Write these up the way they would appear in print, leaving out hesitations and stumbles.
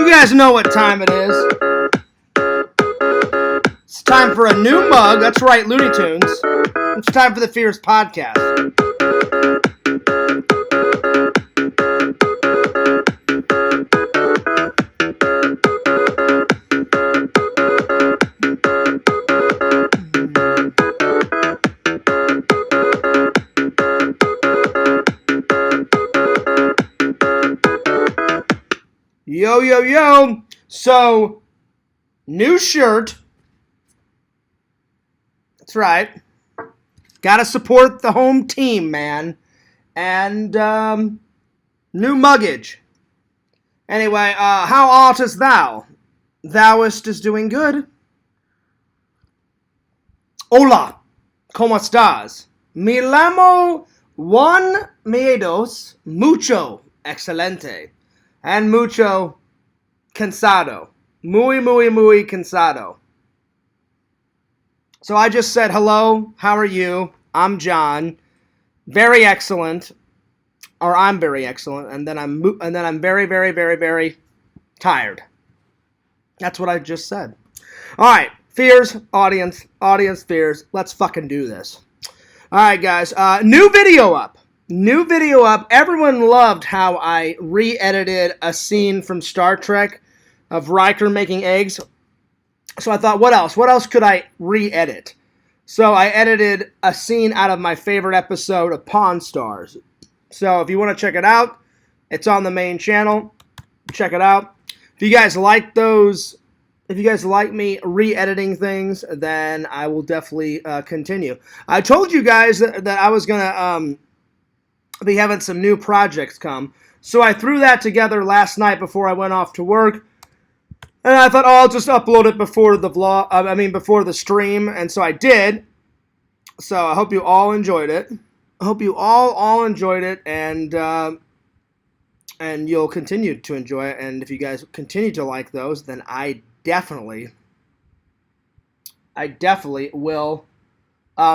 You guys know what time it is. It's time for a new mug. That's right, Looney Tunes. It's time for the Fierce Podcast. Yo, yo, yo. So, new shirt. That's right. Gotta support the home team, man. And, new muggage. Anyway, how artist thou? Thouist is doing good. Hola. ¿Cómo estás? Me llamo Juan Miedos. Mucho excelente. And mucho cansado. Muy cansado. So I just said, hello, how are you? I'm John. Very excellent. Or I'm very excellent. And then I'm very tired. That's what I just said. Alright, fears, audience fears. Let's fucking do this. Alright, guys. New video up. Everyone loved how I re-edited a scene from Star Trek of Riker making eggs. So I thought, what else? What else could I re-edit? So I edited a scene out of my favorite episode of Pawn Stars. So if you want to check it out, it's on the main channel. Check it out. If you guys like those, if you guys like me re-editing things, then I will definitely continue. I told you guys that I was going to be having some new projects come. So I threw that together last night before I went off to work. And I thought, oh, I'll just upload it before the before the stream. And so I did. So I hope you all enjoyed it. I hope you all enjoyed it, and you'll continue to enjoy it. And if you guys continue to like those, then I definitely will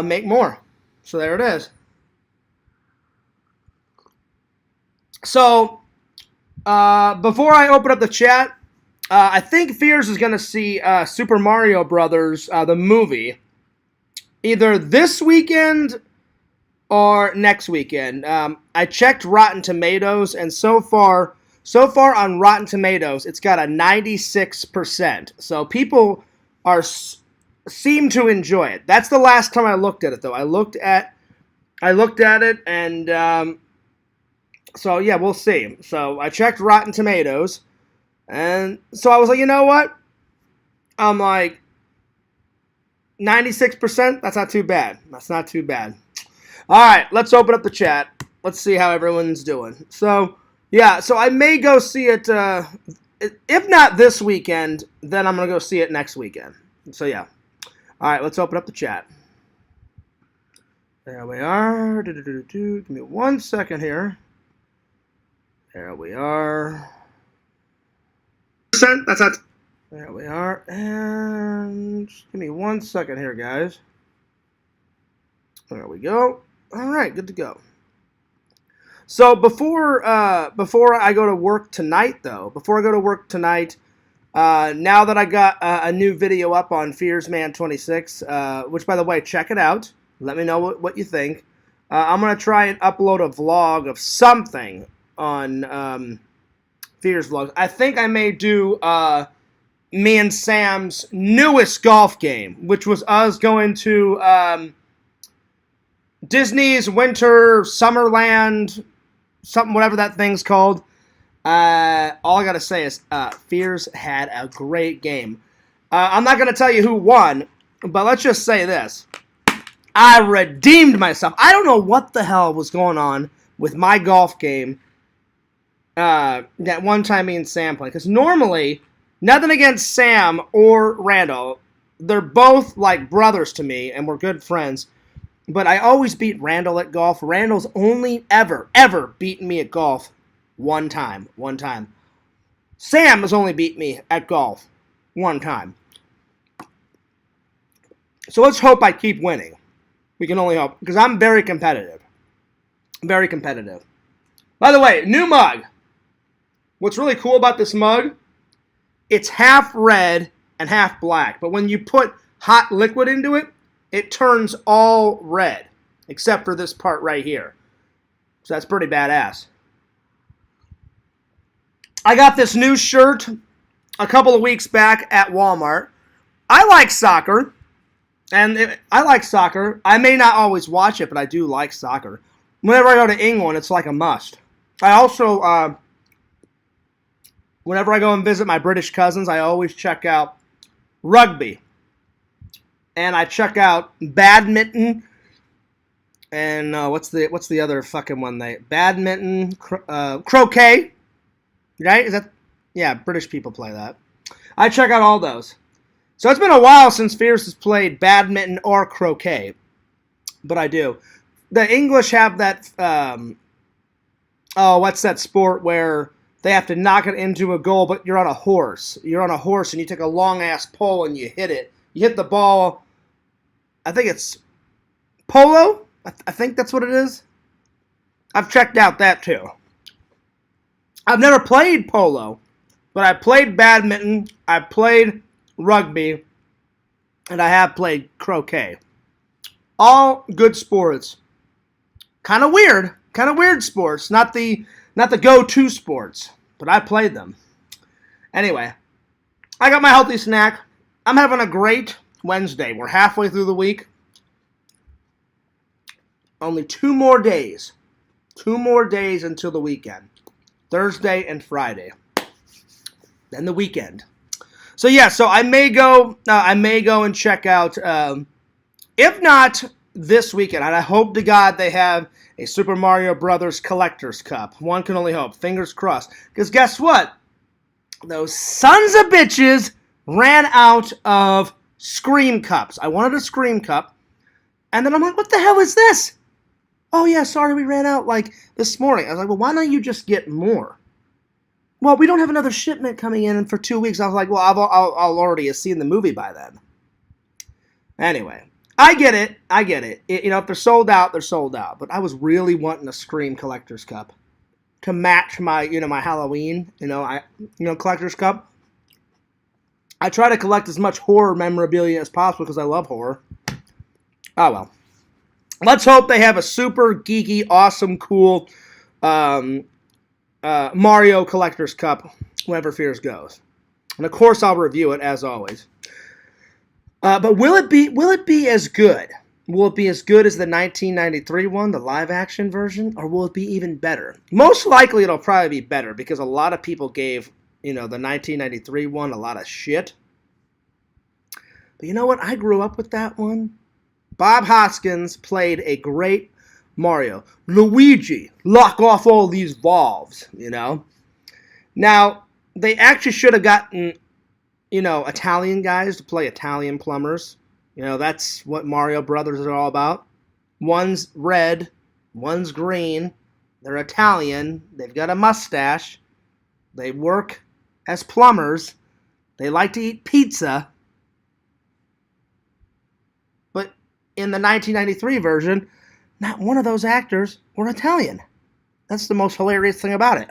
make more. So there it is. So, before I open up the chat, I think Fears is going to see Super Mario Brothers, the movie, either this weekend or next weekend. I checked Rotten Tomatoes, and so far on Rotten Tomatoes, it's got a 96%. So people seem to enjoy it. That's the last time I looked at it, though. I looked at it, and so, yeah, we'll see. So, I checked Rotten Tomatoes, and so I was like, you know what? I'm like, 96%? That's not too bad. All right, let's open up the chat. Let's see how everyone's doing. So, yeah, so I may go see it, if not this weekend, then I'm going to go see it next weekend. So, yeah. All right, let's open up the chat. There we are. Give me 1 second here. There we are. That's not. There we are. And just give me 1 second here, guys. There we go. All right, good to go. So before I go to work tonight, though, now that I got a new video up on FearsMan26, which, by the way, check it out. Let me know what you think. I'm going to try and upload a vlog of something on Fears Vlogs. I think I may do me and Sam's newest golf game, which was us going to Disney's Winter Summerland, something, whatever that thing's called. All I gotta say is Fears had a great game. I'm not gonna tell you who won, but let's just say this. I redeemed myself. I don't know what the hell was going on with my golf game that one time me and Sam played. Because normally, nothing against Sam or Randall. They're both like brothers to me, and we're good friends. But I always beat Randall at golf. Randall's only ever beaten me at golf one time. Sam has only beat me at golf one time. So let's hope I keep winning. We can only hope, because I'm very competitive. Very competitive. By the way, new mug. What's really cool about this mug it's half red and half black. But when you put hot liquid into it, it turns all red, except for this part right here. So that's pretty badass. I got this new shirt a couple of weeks back at Walmart. I like soccer, I like soccer. I may not always watch it, but I do like soccer. Whenever I go to England, it's like a must. I also, whenever I go and visit my British cousins, I always check out rugby. And I check out badminton. And what's the other fucking one? Badminton, croquet. Right? Is that? Yeah, British people play that. I check out all those. So it's been a while since Fierce has played badminton or croquet. But I do. The English have that, what's that sport where they have to knock it into a goal, but you're on a horse. You're on a horse and you take a long-ass pole and you hit it. You hit the ball, I think it's polo? I think that's what it is. I've checked out that too. I've never played polo, but I played badminton, I played rugby, and I have played croquet. All good sports. Kind of weird sports. Not the go-to sports, but I played them. Anyway, I got my healthy snack. I'm having a great Wednesday. We're halfway through the week. Only 2 more days. 2 more days until the weekend. Thursday and Friday. Then the weekend. So yeah, so I may go and check out, if not this weekend, and I hope to God they have a Super Mario Brothers Collector's Cup. One can only hope. Fingers crossed. Because guess what? Those sons of bitches ran out of Scream Cups. I wanted a Scream Cup. And then I'm like, what the hell is this? Oh yeah, sorry, we ran out like this morning. I was like, well, why don't you just get more? Well, we don't have another shipment coming in for 2 weeks. I was like, well, I'll already have seen the movie by then. Anyway, I get it. If they're sold out, they're sold out. But I was really wanting a Scream Collector's Cup to match my, my Halloween, Collector's Cup. I try to collect as much horror memorabilia as possible because I love horror. Oh well. Let's hope they have a super geeky, awesome, cool Mario Collector's Cup whenever Fears goes. And of course I'll review it as always. But will it be as good? Will it be as good as the 1993 one, the live action version, or will it be even better? Most likely it'll probably be better because a lot of people gave, the 1993 one a lot of shit. But you know what? I grew up with that one. Bob Hoskins played a great Mario. Luigi, lock off all these valves, Now, they actually should have gotten, Italian guys to play Italian plumbers. That's what Mario Brothers are all about. One's red, one's green. They're Italian. They've got a mustache. They work as plumbers. They like to eat pizza. But in the 1993 version, not one of those actors were Italian. That's the most hilarious thing about it.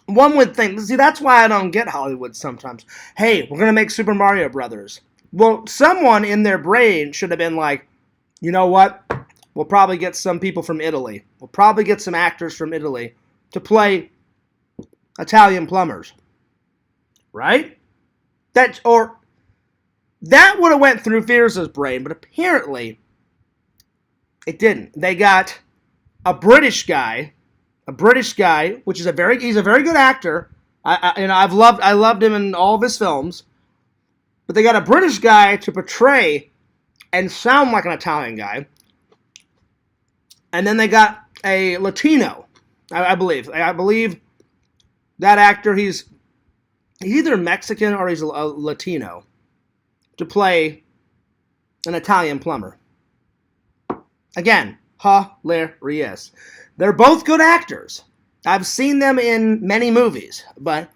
One would think, see, that's why I don't get Hollywood sometimes. Hey, we're going to make Super Mario Brothers. Well, someone in their brain should have been like, you know what? We'll probably get some people from Italy. We'll probably get some actors from Italy to play Italian plumbers. Right? That would have went through Fierce's brain, but apparently it didn't. They got a British guy, which is he's a very good actor. I loved him in all of his films. But they got a British guy to portray and sound like an Italian guy. And then they got a Latino, I believe. I believe that actor, he's either Mexican or he's a Latino, to play an Italian plumber. Again, hilarious. They're both good actors. I've seen them in many movies, but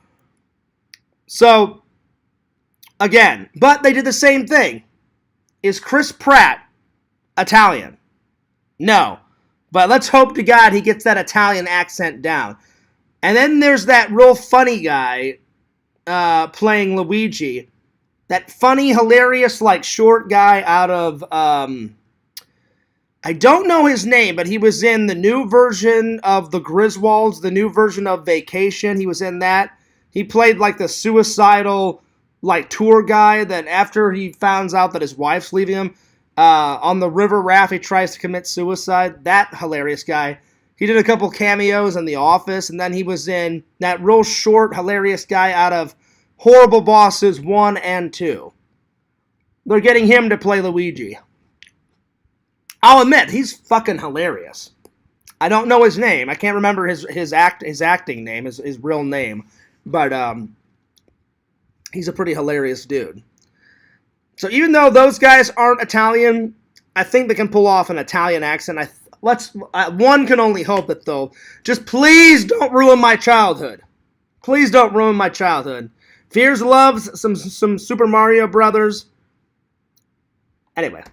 they did the same thing. Is Chris Pratt Italian? No. But let's hope to God he gets that Italian accent down. And then there's that real funny guy playing Luigi. That funny, hilarious, like short guy out of I don't know his name, but he was in the new version of the Griswolds, the new version of Vacation. He was in that. He played like the suicidal like tour guy that after he finds out that his wife's leaving him on the river raft, he tries to commit suicide. That hilarious guy. He did a couple cameos in The Office, and then he was in that real short, hilarious guy out of Horrible Bosses 1 and 2. They're getting him to play Luigi. I'll admit, he's fucking hilarious. I don't know his name. I can't remember his acting name, his real name. But he's a pretty hilarious dude. So even though those guys aren't Italian, I think they can pull off an Italian accent. One can only hope that they'll just please don't ruin my childhood. Please don't ruin my childhood. Fears loves some Super Mario Brothers. Anyway,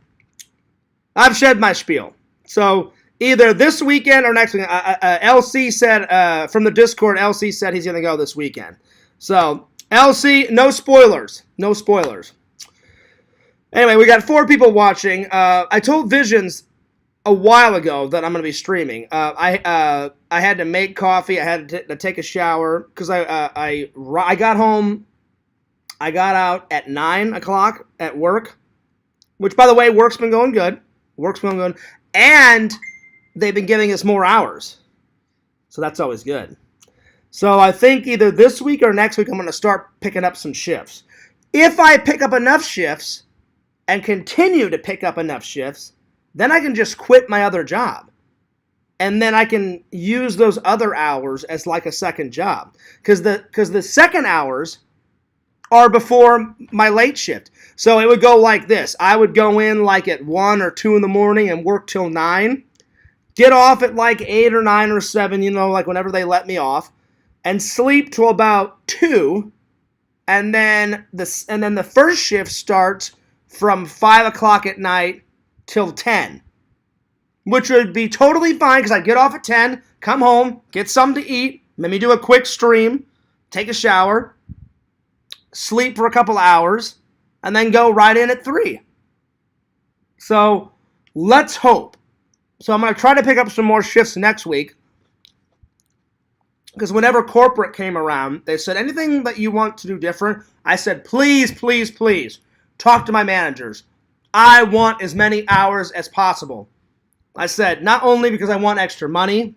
I've shed my spiel. So either this weekend or next weekend. LC said from the Discord. LC said he's gonna go this weekend. So LC, no spoilers. No spoilers. Anyway, we got 4 people watching. I told Visions a while ago that I'm going to be streaming. I had to make coffee. I had to take a shower because I got home. I got out at 9 o'clock at work, which, by the way, work's been going good. Work's been going good. And they've been giving us more hours. So that's always good. So I think either this week or next week I'm going to start picking up some shifts. If I pick up enough shifts and continue to pick up enough shifts, then I can just quit my other job. And then I can use those other hours as like a second job. Because the second hours are before my late shift. So it would go like this. I would go in like at 1 or 2 in the morning and work till 9. Get off at like 8 or 9 or 7, like whenever they let me off. And sleep till about 2. And then the first shift starts from 5 o'clock at night till 10, which would be totally fine because I get off at 10, come home, get something to eat, maybe do a quick stream, take a shower, sleep for a couple hours, and then go right in at 3. So let's hope. So I'm going to try to pick up some more shifts next week because whenever corporate came around, they said, anything that you want to do different? I said, please, please, please, talk to my managers. I want as many hours as possible. I said, not only because I want extra money,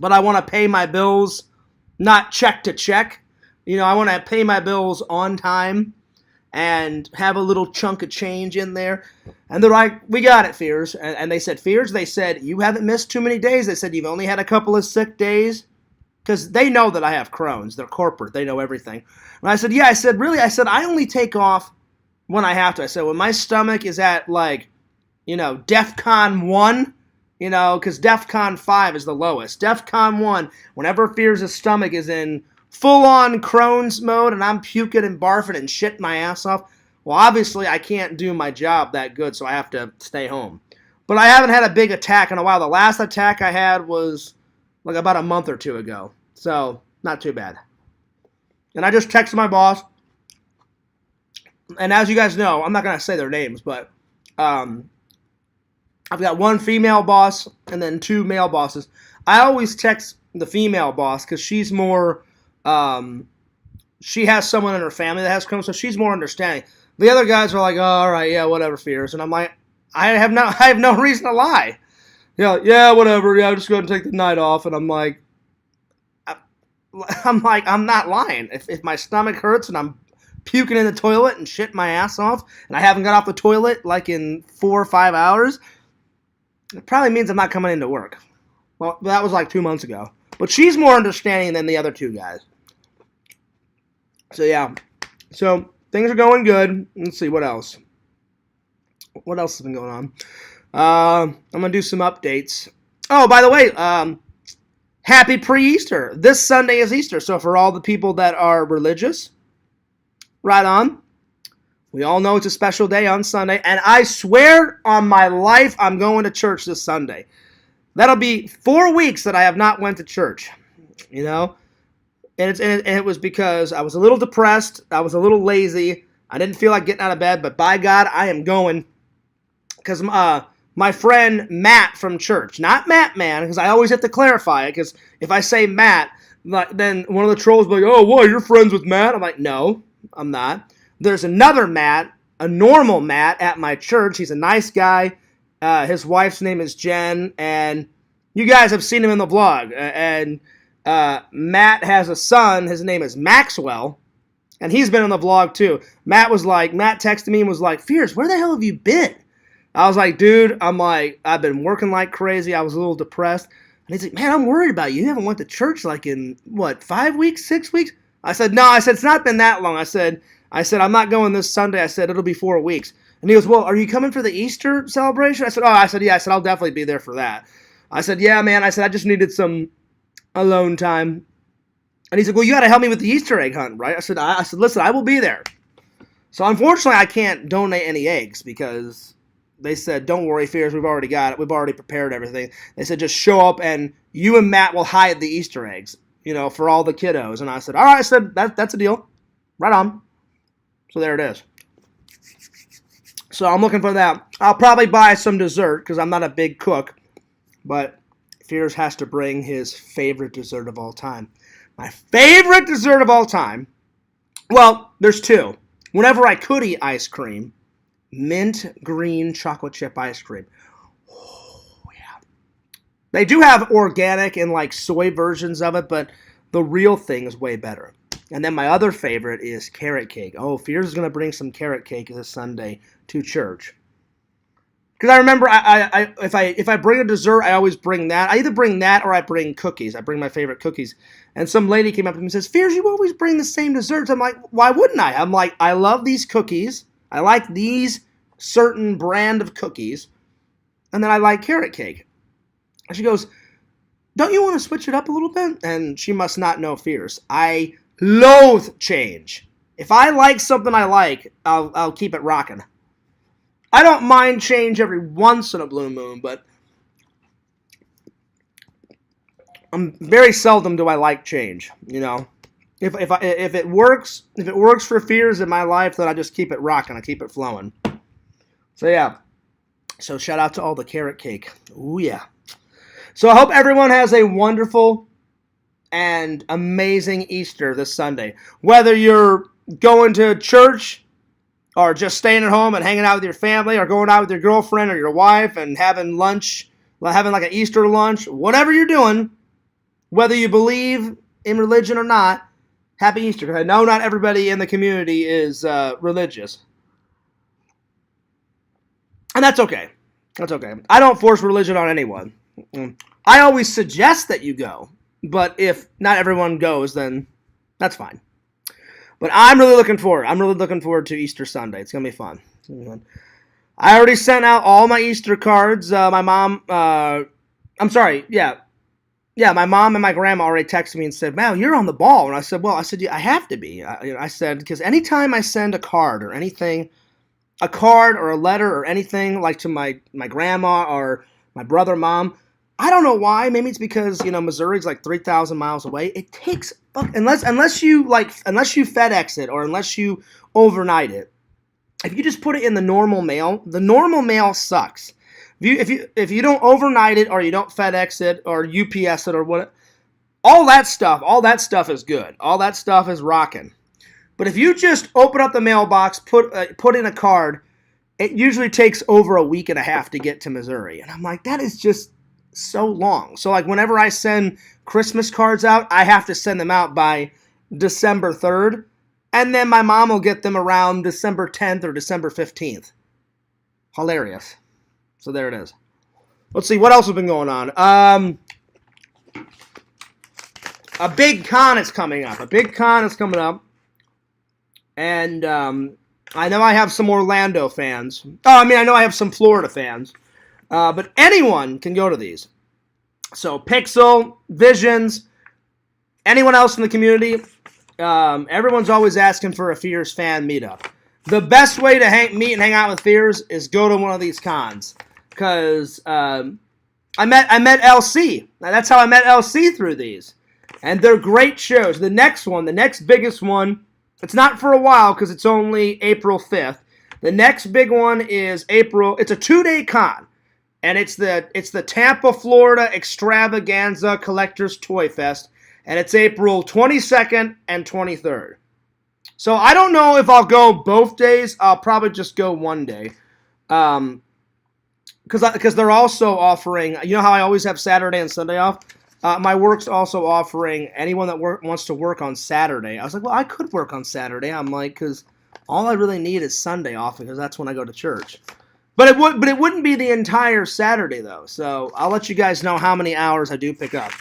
but I want to pay my bills, not check to check. I want to pay my bills on time and have a little chunk of change in there. And they're like, we got it, Fears. And they said, Fears, they said, you haven't missed too many days. They said, you've only had a couple of sick days. Because they know that I have Crohn's. They're corporate. They know everything. And I said, yeah. I said, really? I said, I only take off when I have to. I said, when my stomach is at like, DEFCON 1, because DEFCON 5 is the lowest. DEFCON 1, whenever Fears' stomach is in full-on Crohn's mode and I'm puking and barfing and shitting my ass off, well, obviously I can't do my job that good, so I have to stay home. But I haven't had a big attack in a while. The last attack I had was like about a month or 2 ago. So, not too bad. And I just texted my boss. And as you guys know, I'm not going to say their names, but I've got 1 female boss and then 2 male bosses. I always text the female boss because she's more, she has someone in her family that has Crohn's, so she's more understanding. The other guys are like, oh, all right, yeah, whatever, Fears. And I'm like, I have no reason to lie. Yeah, whatever. Yeah, I'm just going to take the night off. And I'm like, I'm not lying. If my stomach hurts and I'm puking in the toilet and shitting my ass off, and I haven't got off the toilet like in 4 or 5 hours, it probably means I'm not coming into work. Well, that was like 2 months ago. But she's more understanding than the other 2 guys. So, yeah. So, things are going good. Let's see, what else? What else has been going on? I'm going to do some updates. Oh, by the way, happy pre-Easter. This Sunday is Easter. So, for all the people that are religious, right on. We all know it's a special day on Sunday. And I swear on my life I'm going to church this Sunday. That'll be 4 weeks that I have not went to church. And it was because I was a little depressed. I was a little lazy. I didn't feel like getting out of bed, but by God, I am going. Because my friend Matt from church, not Matt Man, because I always have to clarify it, because if I say Matt, then one of the trolls will be like, oh, what, you're friends with Matt? I'm like, no, I'm not. There's another Matt, a normal Matt at my church. He's a nice guy. His wife's name is Jen, and you guys have seen him in the vlog. And Matt has a son. His name is Maxwell, and he's been in the vlog too. Matt texted me and was like, Fierce, where the hell have you been? I was like, dude, I've been working like crazy. I was a little depressed. And he's like, man, I'm worried about you. You haven't went to church like in, 5 weeks, 6 weeks? I said, no, it's not been that long. I said, I'm not going this Sunday. I said, it'll be 4 weeks. And he goes, well, are you coming for the Easter celebration? I said, yeah. I said, I'll definitely be there for that. I said, yeah, man. I said, I just needed some alone time. And he's like, well, you got to help me with the Easter egg hunt, right? I said, listen, I will be there. So unfortunately, I can't donate any eggs because they said, don't worry, Fears, we've already got it. We've already prepared everything. They said, just show up and you and Matt will hide the Easter eggs, for all the kiddos. And I said, all right, I said, that's a deal. Right on. So there it is. So I'm looking for that. I'll probably buy some dessert because I'm not a big cook. But Fears has to bring his favorite dessert of all time. My favorite dessert of all time, well, there's two. Whenever I could eat ice cream, mint green chocolate chip ice cream. Oh, yeah. They do have organic and like soy versions of it, but the real thing is way better. And then my other favorite is carrot cake. Oh, Fears is going to bring some carrot cake this Sunday to church. Because I remember if I bring a dessert, I always bring that. I either bring that or I bring cookies. I bring my favorite cookies. And some lady came up to me and says, Fears, you always bring the same desserts. I'm like, why wouldn't I? I'm like, I love these cookies. I like these certain brand of cookies. And then I like carrot cake. And she goes, don't you want to switch it up a little bit? And she must not know Fears. I loathe change. If I like something I like, I'll keep it rocking. I don't mind change every once in a blue moon, but very seldom do I like change. If it works for Fears in my life, then I just keep it rocking. I keep it flowing. So yeah. So shout out to all the carrot cake. Ooh yeah. So I hope everyone has a wonderful and amazing Easter this Sunday. Whether you're going to church or just staying at home and hanging out with your family, or going out with your girlfriend or your wife and having lunch, having like an Easter lunch, whatever you're doing, whether you believe in religion or not, happy Easter. Because I know not everybody in the community is religious. And that's okay. That's okay. I don't force religion on anyone. I always suggest that you go. But if not everyone goes, then that's fine. But I'm really looking forward to Easter Sunday. It's going to be fun. I already sent out all my Easter cards. My mom, my mom and my grandma already texted me and said, "Man, you're on the ball." And I said, yeah, I have to be. I said, because anytime I send a card or anything, a card or a letter or anything, like to my grandma or my brother, mom, I don't know why. Maybe it's because, Missouri's like 3,000 miles away. It takes, unless you FedEx it or unless you overnight it. If you just put it in the normal mail sucks. If you don't overnight it or you don't FedEx it or UPS it or what, all that stuff is good. All that stuff is rocking. But if you just open up the mailbox, put in a card, it usually takes over a week and a half to get to Missouri. And I'm like, that is just so long. So like whenever I send Christmas cards out, I have to send them out by December 3rd. And then my mom will get them around December 10th or December 15th. Hilarious. So there it is. Let's see, what else has been going on? A big con is coming up. And I know I have some Orlando fans. I know I have some Florida fans. But anyone can go to these. So Pixel, Visions, anyone else in the community, everyone's always asking for a Fears fan meetup. The best way to meet and hang out with Fears is go to one of these cons. Because I met LC. Now, that's how I met LC through these. And they're great shows. The next one, the next biggest one, it's not for a while because it's only April 5th. The next big one is April. It's a 2-day con. And it's the Tampa, Florida Extravaganza Collectors Toy Fest. And it's April 22nd and 23rd. So I don't know if I'll go both days. I'll probably just go one day. Because they're also offering, you know how I always have Saturday and Sunday off? My work's also offering anyone that wants to work on Saturday. I was like, well, I could work on Saturday. I'm like, because all I really need is Sunday off because that's when I go to church. But it wouldn't be the entire Saturday though. So I'll let you guys know how many hours I do pick up.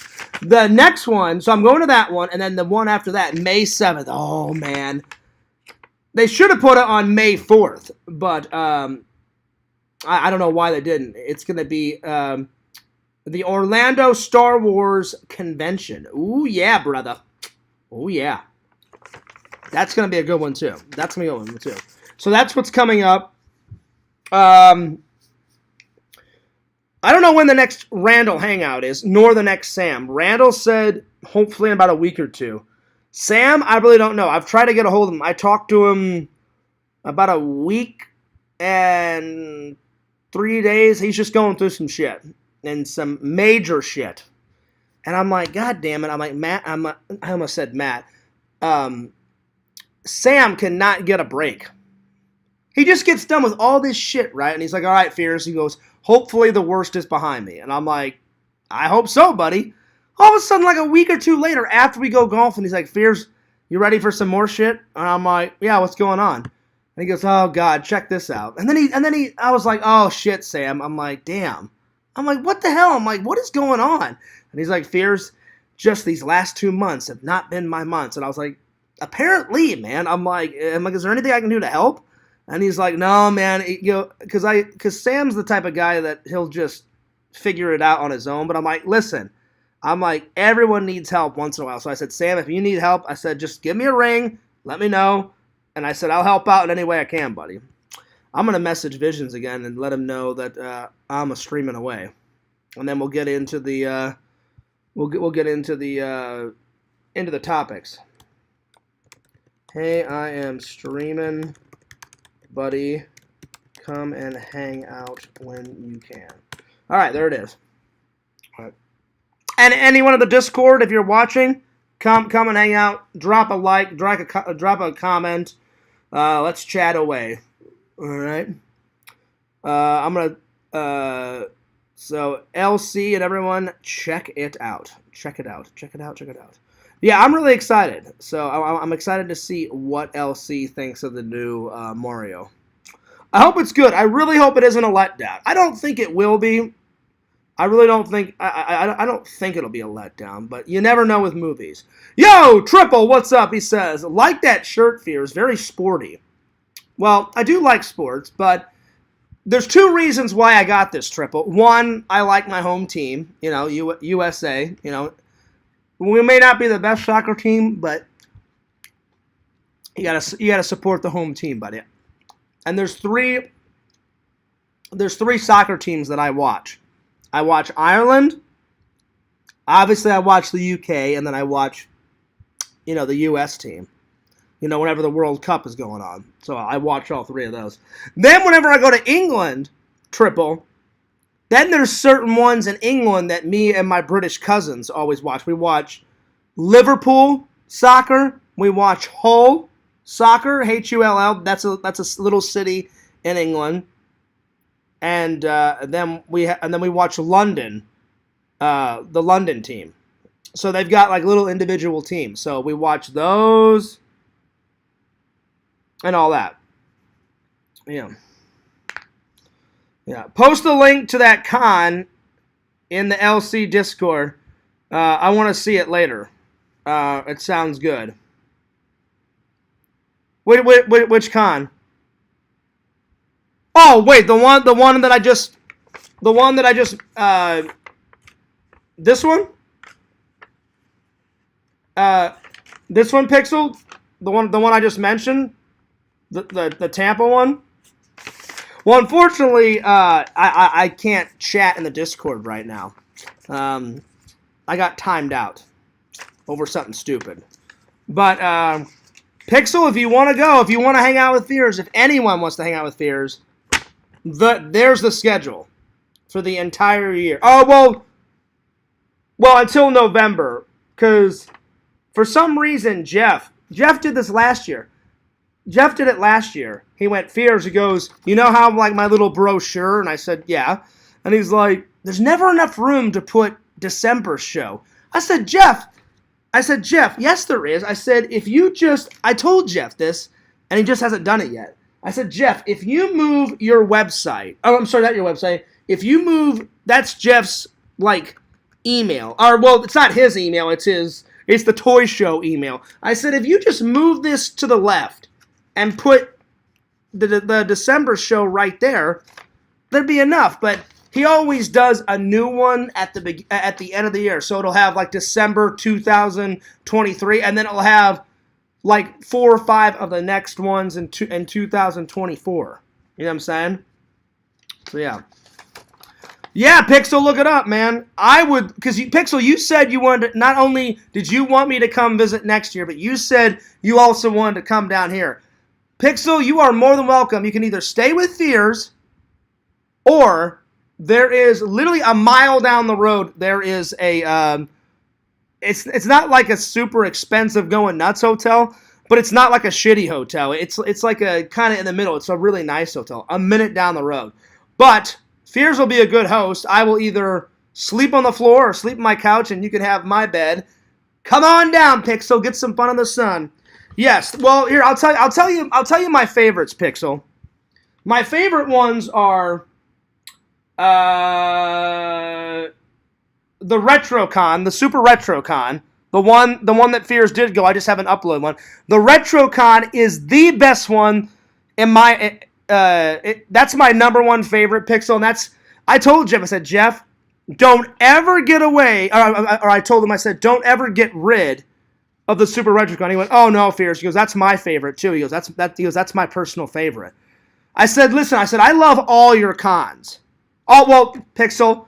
The next one, so I'm going to that one, and then the one after that, May 7th. Oh man, they should have put it on May 4th, but I don't know why they didn't. It's going to be the Orlando Star Wars Convention. Ooh, yeah, brother. Oh, yeah. That's going to be a good one, too. So that's what's coming up. I don't know when the next Randall hangout is, nor the next Sam. Randall said hopefully in about a week or two. Sam, I really don't know. I've tried to get a hold of him. I talked to him about a week and 3 days. He's just going through some shit. And some major shit. And I'm like, God damn it. I'm like, Matt, I almost said Matt. Sam cannot get a break. He just gets done with all this shit, right? And he's like, all right, Fierce. He goes, hopefully the worst is behind me. And I'm like, I hope so, buddy. All of a sudden, like a week or two later, after we go golfing, he's like, Fierce, you ready for some more shit? And I'm like, yeah, what's going on? And he goes, oh, God, check this out. And then I was like, oh, shit, Sam. I'm like, damn. I'm like, what the hell? I'm like, what is going on? And he's like, Fears, just these last 2 months have not been my months. And I was like, apparently, man. I'm like, is there anything I can do to help? And he's like, no, man, because Sam's the type of guy that he'll just figure it out on his own. But I'm like, listen, everyone needs help once in a while. So I said, Sam, if you need help, I said, just give me a ring, let me know. And I said, I'll help out in any way I can, buddy. I'm gonna message Visions again and let him know that I'm a streaming away, and then we'll get into the into the topics. Hey, I am streaming, buddy. Come and hang out when you can. All right, there it is. All right. And anyone in the Discord, if you're watching, come and hang out. Drop a like, drop a comment. Let's chat away. All right. I'm going to, so LC and everyone, check it out. Check it out. Yeah, I'm really excited. So I'm excited to see what LC thinks of the new Mario. I hope it's good. I really hope it isn't a letdown. I don't think it will be. I really don't think, I don't think it'll be a letdown, but you never know with movies. Yo, Triple, what's up? He says, like that shirt, Fears, very sporty. Well, I do like sports, but there's two reasons why I got this, Triple. One, I like my home team, USA. We may not be the best soccer team, but you gotta support the home team, buddy. And there's three soccer teams that I watch. I watch Ireland. Obviously, I watch the UK, and then I watch, the US team. Whenever the World Cup is going on. So I watch all three of those. Then whenever I go to England, Triple, then there's certain ones in England that me and my British cousins always watch. We watch Liverpool soccer. We watch Hull soccer, Hull. That's a little city in England. And then we watch London, the London team. So they've got like little individual teams. So we watch those. And all that. Yeah. Post a link to that con in the LC Discord. I want to see it later. It sounds good. Which con? Oh, wait, the one that I just this one? This one, Pixel? The one I just mentioned? The Tampa one? Well, unfortunately, I can't chat in the Discord right now. I got timed out. over something stupid. But Pixel, if you want to go, if you want to hang out with Fears, if anyone wants to hang out with Fears, there's the schedule for the entire year. Oh, well, until November, because for some reason, Jeff did this last year. Jeff did it last year. He went, Fears, he goes, you know how like my little brochure? And I said, yeah. And he's like, there's never enough room to put December's show. I said, Jeff, yes there is. I said, I told Jeff this, and he just hasn't done it yet. I said, Jeff, if you move your website, I'm sorry, not your website, if you move, that's Jeff's, like, email. Or, well, it's not his email, it's the Toy Show email. I said, if you just move this to the left and put the December show right there, there'd be enough. But he always does a new one at the end of the year. So it'll have, like, December 2023, and then it'll have like 4 or 5 of the next ones in 2024. You know what I'm saying? So, yeah. Yeah, Pixel, look it up, man. I would, because Pixel, you said you wanted to, not only did you want me to come visit next year, but you said you also wanted to come down here. Pixel, you are more than welcome. You can either stay with Fears, or there is literally a mile down the road, there is a, it's not like a super expensive going nuts hotel, but it's not like a shitty hotel. It's like a kind of in the middle. It's a really nice hotel, a minute down the road. But Fears will be a good host. I will either sleep on the floor or sleep on my couch, and you can have my bed. Come on down, Pixel. Get some fun in the sun. Yes. Well, here I'll tell you my favorites, Pixel. My favorite ones are the RetroCon, the Super RetroCon, the one that Fears did go. I just haven't uploaded one. The RetroCon is the best one in my. That's my number one favorite, Pixel, and that's. I told Jeff. I said, Jeff, don't ever get away. Or I told him. I said, don't ever get rid of the Super RetroCon. He went, oh no, Fears. He goes, that's my favorite too. He goes, that's my personal favorite. I said, listen. I said, I love all your cons. Oh well, Pixel.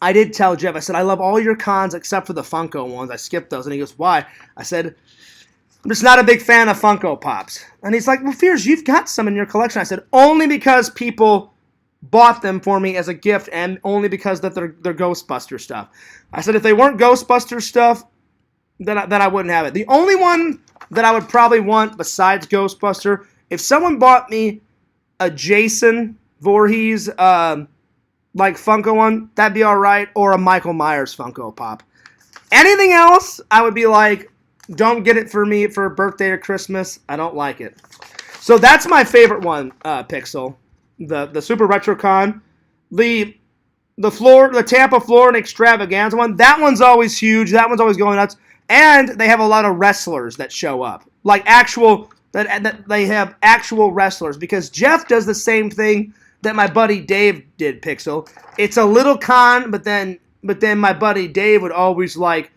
I did tell Jeff, I said, I love all your cons except for the Funko ones. I skipped those. And he goes, why? I said, I'm just not a big fan of Funko Pops. And he's like, well, Fears, you've got some in your collection. I said, only because people bought them for me as a gift, and only because that they're Ghostbuster stuff. I said, if they weren't Ghostbuster stuff, then I wouldn't have it. The only one that I would probably want besides Ghostbuster, if someone bought me a Jason Voorhees, like Funko one, that'd be alright, or a Michael Myers Funko Pop. Anything else, I would be like, don't get it for me for birthday or Christmas. I don't like it. So that's my favorite one, Pixel. The Super RetroCon. The Tampa, Florida Extravaganza one, that one's always huge. That one's always going nuts. And they have a lot of wrestlers that show up. Like actual, that they have actual wrestlers. Because Jeff does the same thing that my buddy Dave did, Pixel. It's a little con, but then my buddy Dave would always like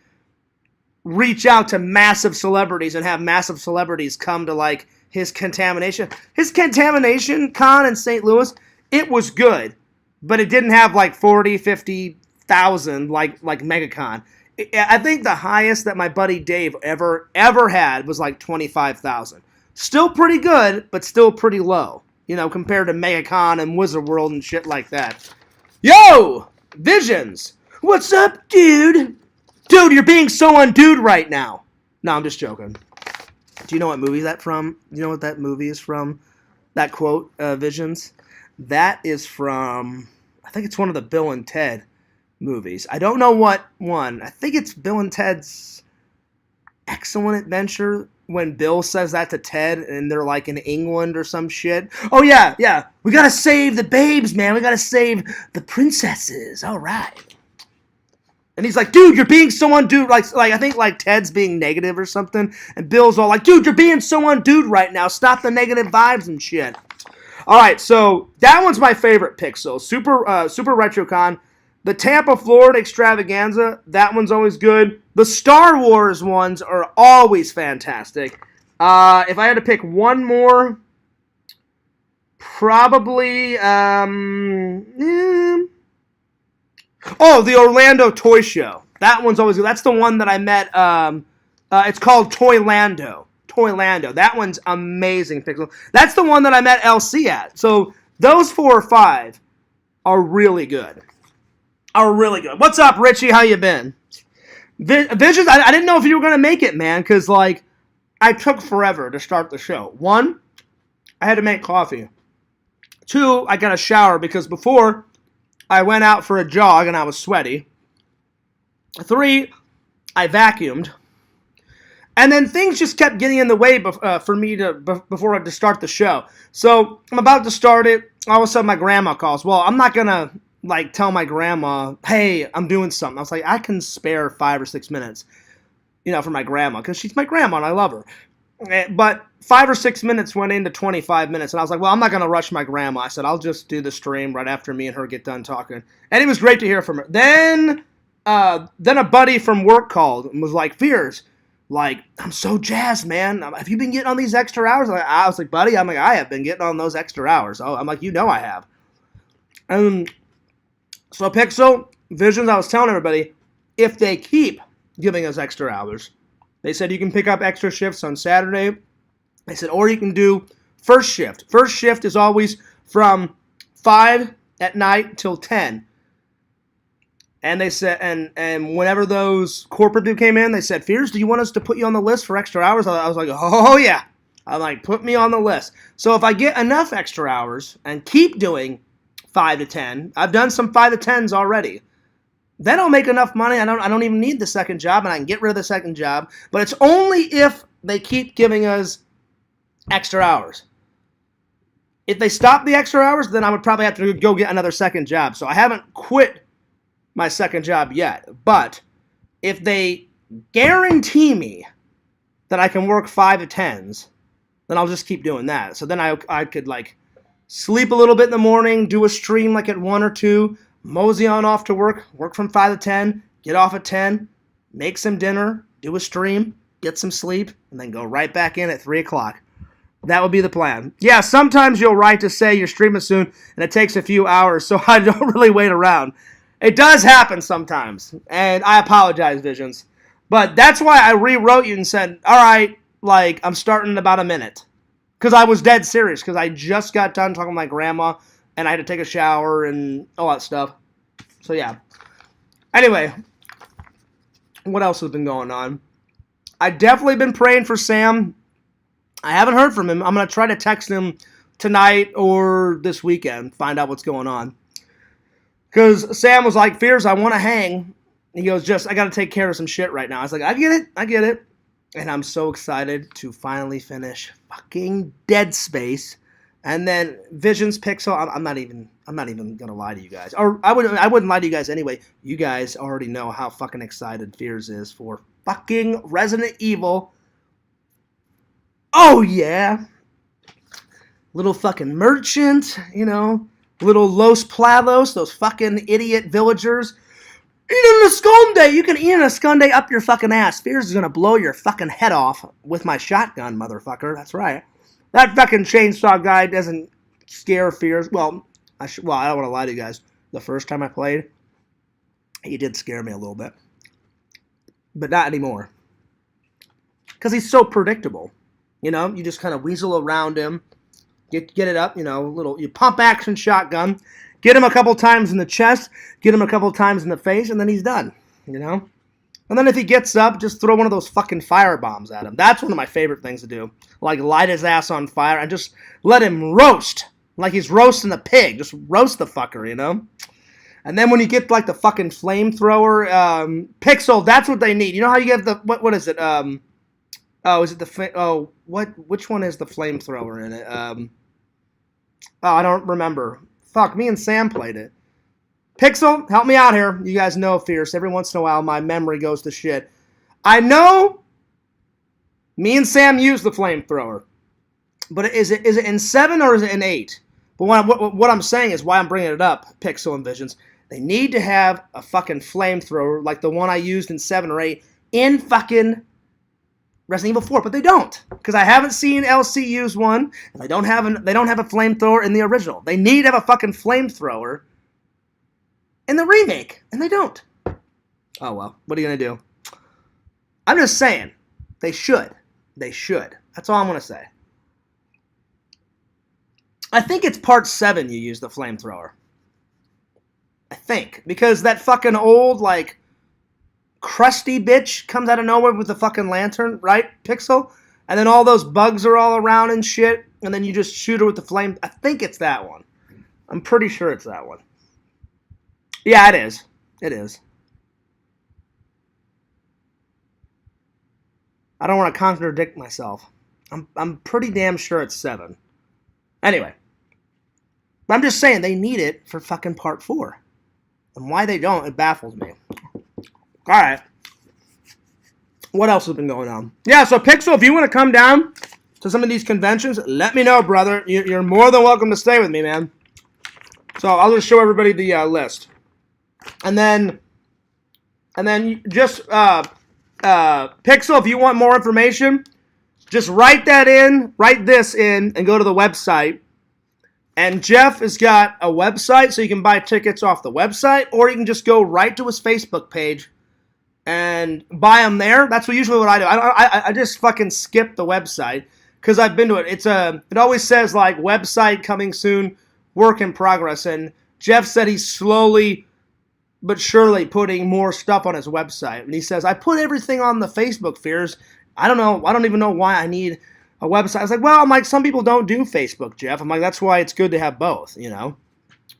reach out to massive celebrities and have massive celebrities come to like his contamination. His contamination con in St. Louis, it was good, but it didn't have like 40, 50,000 like MegaCon. I think the highest that my buddy Dave ever had was like 25,000. Still pretty good, but still pretty low. You know, compared to MegaCon and Wizard World and shit like that. Yo! Visions! What's up, dude? Dude, you're being so undude right now. No, I'm just joking. Do you know what movie that's from? You know what that movie is from? That quote, Visions? That is from, I think it's one of the Bill and Ted movies. I don't know what one. I think it's Bill and Ted's Excellent Adventure, when Bill says that to Ted and they're like in England or some shit. Oh yeah. We gotta save the babes, man. We gotta save the princesses. All right. And he's like, dude, you're being so undude. Like I think like Ted's being negative or something. And Bill's all like, dude, you're being so undude right now. Stop the negative vibes and shit. All right, so that one's my favorite Pixel. Super RetroCon. The Tampa, Florida Extravaganza, that one's always good. The Star Wars ones are always fantastic. If I had to pick one more, probably, the Orlando Toy Show. That one's always good. That's the one that I met. It's called Toylando. Toylando. That one's amazing, Pixel. That's the one that I met LC at. So those 4 or 5 are really good. Are really good. What's up, Richie? How you been? Visions, I didn't know if you were going to make it, man, because, like, I took forever to start the show. 1, I had to make coffee. 2, I got a shower because before I went out for a jog and I was sweaty. 3, I vacuumed. And then things just kept getting in the way for me before I had to start the show. So I'm about to start it. All of a sudden my grandma calls. Well, I'm not going to like tell my grandma, hey, I'm doing something. I was like, I can spare 5 or 6 minutes, for my grandma because she's my grandma and I love her. But 5 or 6 minutes went into 25 minutes, and I was like, well, I'm not going to rush my grandma. I said, I'll just do the stream right after me and her get done talking. And it was great to hear from her. Then a buddy from work called and was like, Fears, like, I'm so jazzed, man. Have you been getting on these extra hours? I was like, buddy, I have been getting on those extra hours. Oh, I'm like, I have. So Pixel, Visions, I was telling everybody, if they keep giving us extra hours, they said you can pick up extra shifts on Saturday. They said, or you can do first shift. First shift is always from 5 at night till 10. And they said, and whenever those corporate dude came in, they said, Fears, do you want us to put you on the list for extra hours? I was like, oh yeah. I'm like, put me on the list. So if I get enough extra hours and keep doing 5 to 10, I've done some 5 to 10s already. Then I'll make enough money. I don't even need the second job, and I can get rid of the second job. But it's only if they keep giving us extra hours. If they stop the extra hours, then I would probably have to go get another second job. So I haven't quit my second job yet. But if they guarantee me that I can work 5 to 10s, then I'll just keep doing that. So then I could like sleep a little bit in the morning, do a stream like at 1 or 2, mosey on off to work from 5 to 10, get off at 10, make some dinner, do a stream, get some sleep, and then go right back in at 3 o'clock. That would be the plan. Yeah, sometimes you'll write to say you're streaming soon, and it takes a few hours, so I don't really wait around. It does happen sometimes, and I apologize, Visions. But that's why I rewrote you and said, all right, like, I'm starting in about a minute. Because I was dead serious, because I just got done talking to my grandma, and I had to take a shower and all that stuff. So, yeah. Anyway, what else has been going on? I definitely been praying for Sam. I haven't heard from him. I'm going to try to text him tonight or this weekend, find out what's going on. Because Sam was like, Fears, I want to hang. He goes, I got to take care of some shit right now. I was like, I get it. And I'm so excited to finally finish fucking Dead Space. And then Visions Pixel, I'm not even gonna lie to you guys. Or I wouldn't lie to you guys anyway. You guys already know how fucking excited Fears is for fucking Resident Evil. Oh yeah. Little fucking merchant, little Los Plalos, those fucking idiot villagers. Eat an esconde! You can eat an esconde up your fucking ass. Fears is gonna blow your fucking head off with my shotgun, motherfucker. That's right. That fucking chainsaw guy doesn't scare Fears. Well, I don't want to lie to you guys. The first time I played, he did scare me a little bit. But not anymore. Because he's so predictable. You just kind of weasel around him. Get it up, you pump action shotgun. Get him a couple times in the chest. Get him a couple times in the face. And then he's done, And then if he gets up, just throw one of those fucking fire bombs at him. That's one of my favorite things to do. Like, light his ass on fire and just let him roast. Like he's roasting a pig. Just roast the fucker, And then when you get, like, the fucking flamethrower, Pixel, that's what they need. You know how you get the, what is it? Is it the, which one is the flamethrower in it? I don't remember. Fuck, me and Sam played it. Pixel, help me out here. You guys know Fierce. Every once in a while, my memory goes to shit. I know me and Sam use the flamethrower. But is it in 7 or is it in 8? But what I'm saying is why I'm bringing it up, Pixel and Visions. They need to have a fucking flamethrower like the one I used in 7 or 8 in fucking Resident Evil 4, but they don't, because I haven't seen LC use one, and they don't have a flamethrower in the original. They need to have a fucking flamethrower in the remake, and they don't. Oh, well. What are you going to do? I'm just saying. They should. They should. That's all I'm going to say. I think it's part 7 you use the flamethrower. I think. Because that fucking old, like, crusty bitch comes out of nowhere with the fucking lantern, right, Pixel? And then all those bugs are all around and shit, and then you just shoot her with the flame. I think it's that one. I'm pretty sure it's that one. Yeah, it is. It is. I don't want to contradict myself. I'm pretty damn sure it's 7. Anyway. I'm just saying they need it for fucking part 4. And why they don't, it baffles me. Alright. What else has been going on? Yeah, so Pixel, if you want to come down to some of these conventions, let me know, brother. You're more than welcome to stay with me, man. So I'll just show everybody the list. And then just, Pixel, if you want more information, just write this in, and go to the website. And Jeff has got a website, so you can buy tickets off the website, or you can just go right to his Facebook page and buy them there. That's usually what I do. I just fucking skip the website because I've been to it. It always says like website coming soon, work in progress. And Jeff said he's slowly but surely putting more stuff on his website. And he says, I put everything on the Facebook fears. I don't know. I don't even know why I need a website. I was like, well, I'm like, some people don't do Facebook, Jeff. I'm like, that's why it's good to have both, you know.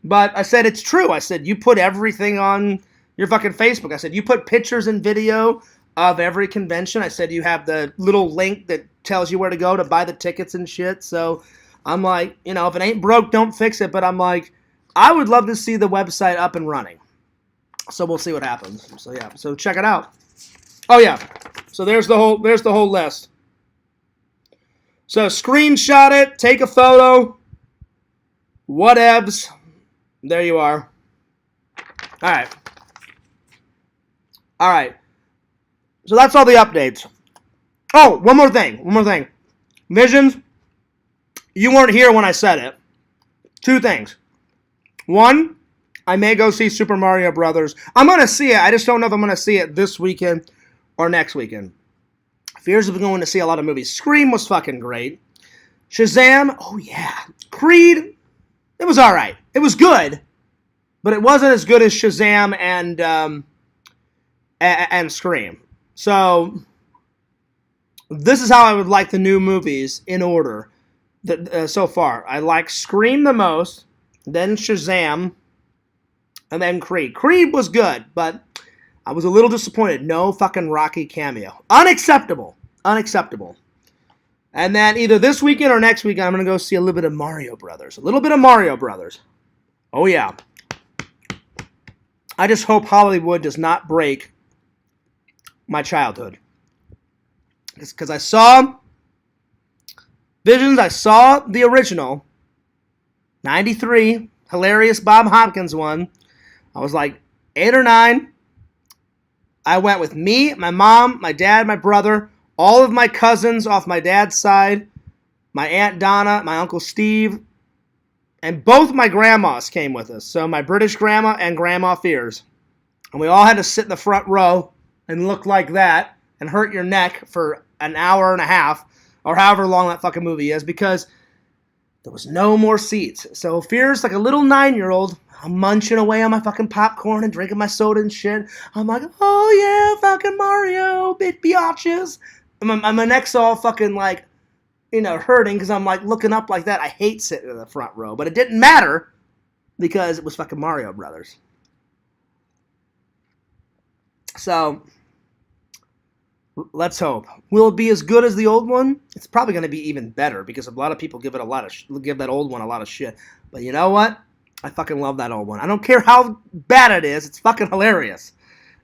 But I said, it's true. I said, you put everything on your fucking Facebook. I said, you put pictures and video of every convention. I said, you have the little link that tells you where to go to buy the tickets and shit. So I'm like, you know, if it ain't broke, don't fix it. But I'm like, I would love to see the website up and running. So we'll see what happens. So yeah, so check it out. Oh yeah. So there's the whole list. So screenshot it, take a photo, whatevs. There you are. All right. So that's all the updates. Oh, one more thing. Visions, you weren't here when I said it. 2 things. 1, I may go see Super Mario Brothers. I'm going to see it. I just don't know if I'm going to see it this weekend or next weekend. Fears have been going to see a lot of movies. Scream was fucking great. Shazam, oh yeah. Creed, it was all right. It was good, but it wasn't as good as Shazam and Scream. So this is how I would like the new movies in order. So far, I like Scream the most, then Shazam, and then Creed. Creed was good, but I was a little disappointed. No fucking Rocky cameo. Unacceptable. And then either this weekend or next weekend, I'm going to go see a little bit of Mario Brothers. Oh, yeah. I just hope Hollywood does not break my childhood. Because I saw Visions, I saw the original, 93, hilarious Bob Hopkins one. I was like 8 or 9. I went with me, my mom, my dad, my brother, all of my cousins off my dad's side, my Aunt Donna, my Uncle Steve, and both my grandmas came with us. So my British grandma and Grandma Fears. And we all had to sit in the front row and look like that and hurt your neck for an hour and a half or however long that fucking movie is because there was no more seats. So Fears, like a little 9-year-old, I'm munching away on my fucking popcorn and drinking my soda and shit. I'm like, oh yeah, fucking Mario, biatches. My neck's all fucking like, you know, hurting because I'm like looking up like that. I hate sitting in the front row, but it didn't matter because it was fucking Mario Brothers. So let's hope. Will it be as good as the old one? It's probably going to be even better because a lot of people give that old one a lot of shit. But you know what? I fucking love that old one. I don't care how bad it is. It's fucking hilarious.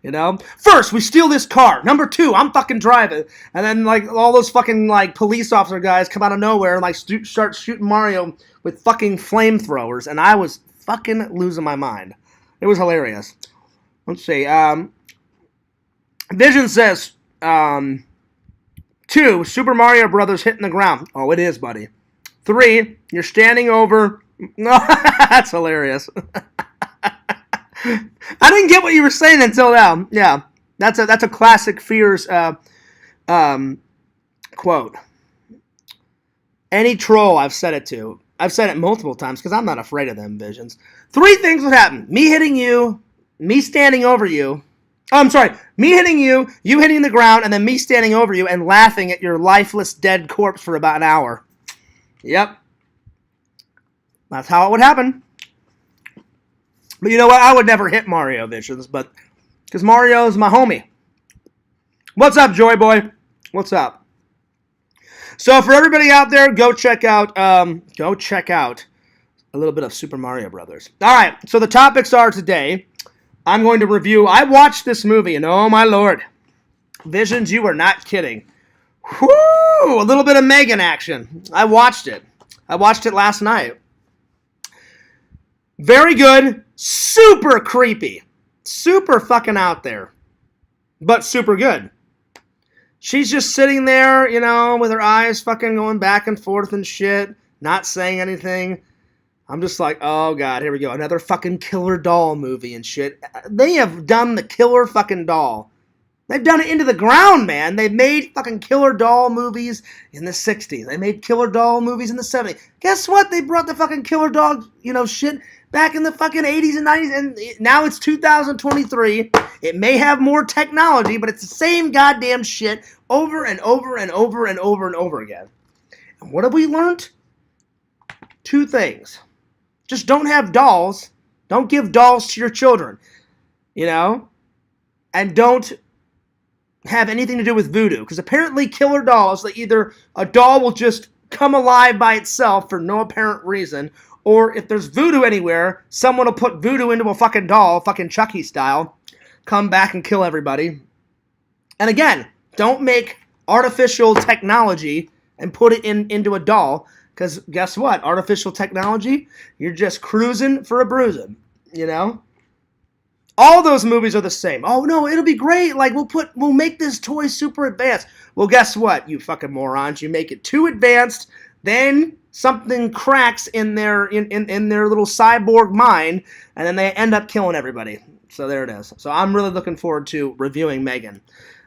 You know? First, we steal this car. Number 2, I'm fucking driving. And then, like, all those fucking, like, police officer guys come out of nowhere and, like, start shooting Mario with fucking flamethrowers. And I was fucking losing my mind. It was hilarious. Let's see. Vision says, 2, Super Mario Brothers hitting the ground. Oh, it is, buddy. 3, you're standing over... No, that's hilarious. I didn't get what you were saying until now. Yeah, that's a classic Fears quote. Any troll I've said it to, I've said it multiple times because I'm not afraid of them visions. 3 things would happen: me hitting you, me standing over you. Oh, I'm sorry. Me hitting you, you hitting the ground, and then me standing over you and laughing at your lifeless, dead corpse for about an hour. Yep. That's how it would happen. But you know what? I would never hit Mario visions, but because Mario's my homie. What's up, Joy Boy? What's up? So for everybody out there, go check out a little bit of Super Mario Brothers. All right. So the topics are today. I'm going to review. I watched this movie, and oh my lord, Visions, you are not kidding. Whoo! A little bit of Megan action. I watched it. I watched it last night. Very good. Super creepy. Super fucking out there. But super good. She's just sitting there, you know, with her eyes fucking going back and forth and shit, not saying anything. I'm just like, oh god, here we go. Another fucking killer doll movie and shit. They have done the killer fucking doll. They've done it into the ground, man. They've made fucking killer doll movies in the 60s. They made killer doll movies in the 70s. Guess what? They brought the fucking killer dog, you know, shit back in the fucking 80s and 90s, and now it's 2023. It may have more technology, but it's the same goddamn shit over and over and over and over and over again. And what have we learned? 2 things. Just don't have dolls. Don't give dolls to your children, you know? And don't have anything to do with voodoo, because apparently killer dolls, like either a doll will just come alive by itself for no apparent reason, or if there's voodoo anywhere, someone will put voodoo into a fucking doll, fucking Chucky style, come back and kill everybody. And again, don't make artificial technology and put it into a doll, because guess what? Artificial technology, you're just cruising for a bruising, you know? All those movies are the same. Oh no, it'll be great. Like we'll make this toy super advanced. Well, guess what, you fucking morons? You make it too advanced, then something cracks in their little cyborg mind, and then they end up killing everybody. So there it is. So I'm really looking forward to reviewing Megan.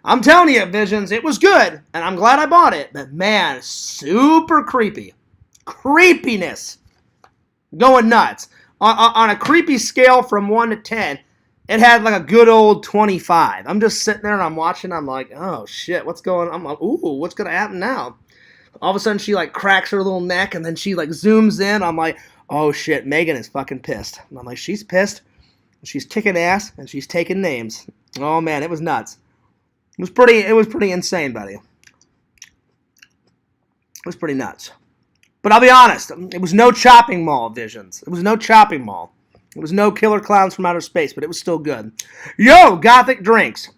I'm telling you, Visions, it was good, and I'm glad I bought it. But man, super creepy. Creepiness. Going nuts. On a creepy scale from 1 to 10, it had like a good old 25. I'm just sitting there and I'm watching. I'm like, oh shit, what's going on? I'm like, ooh, what's going to happen now? All of a sudden she like cracks her little neck and then she like zooms in. I'm like, oh shit, Megan is fucking pissed. And I'm like, she's pissed. She's kicking ass and she's taking names. Oh man, it was nuts. It was pretty insane, buddy. It was pretty nuts. But I'll be honest, it was no chopping mall, Visions. It was no chopping mall. It was no killer clowns from outer space, but it was still good. Yo, Gothic Drinks.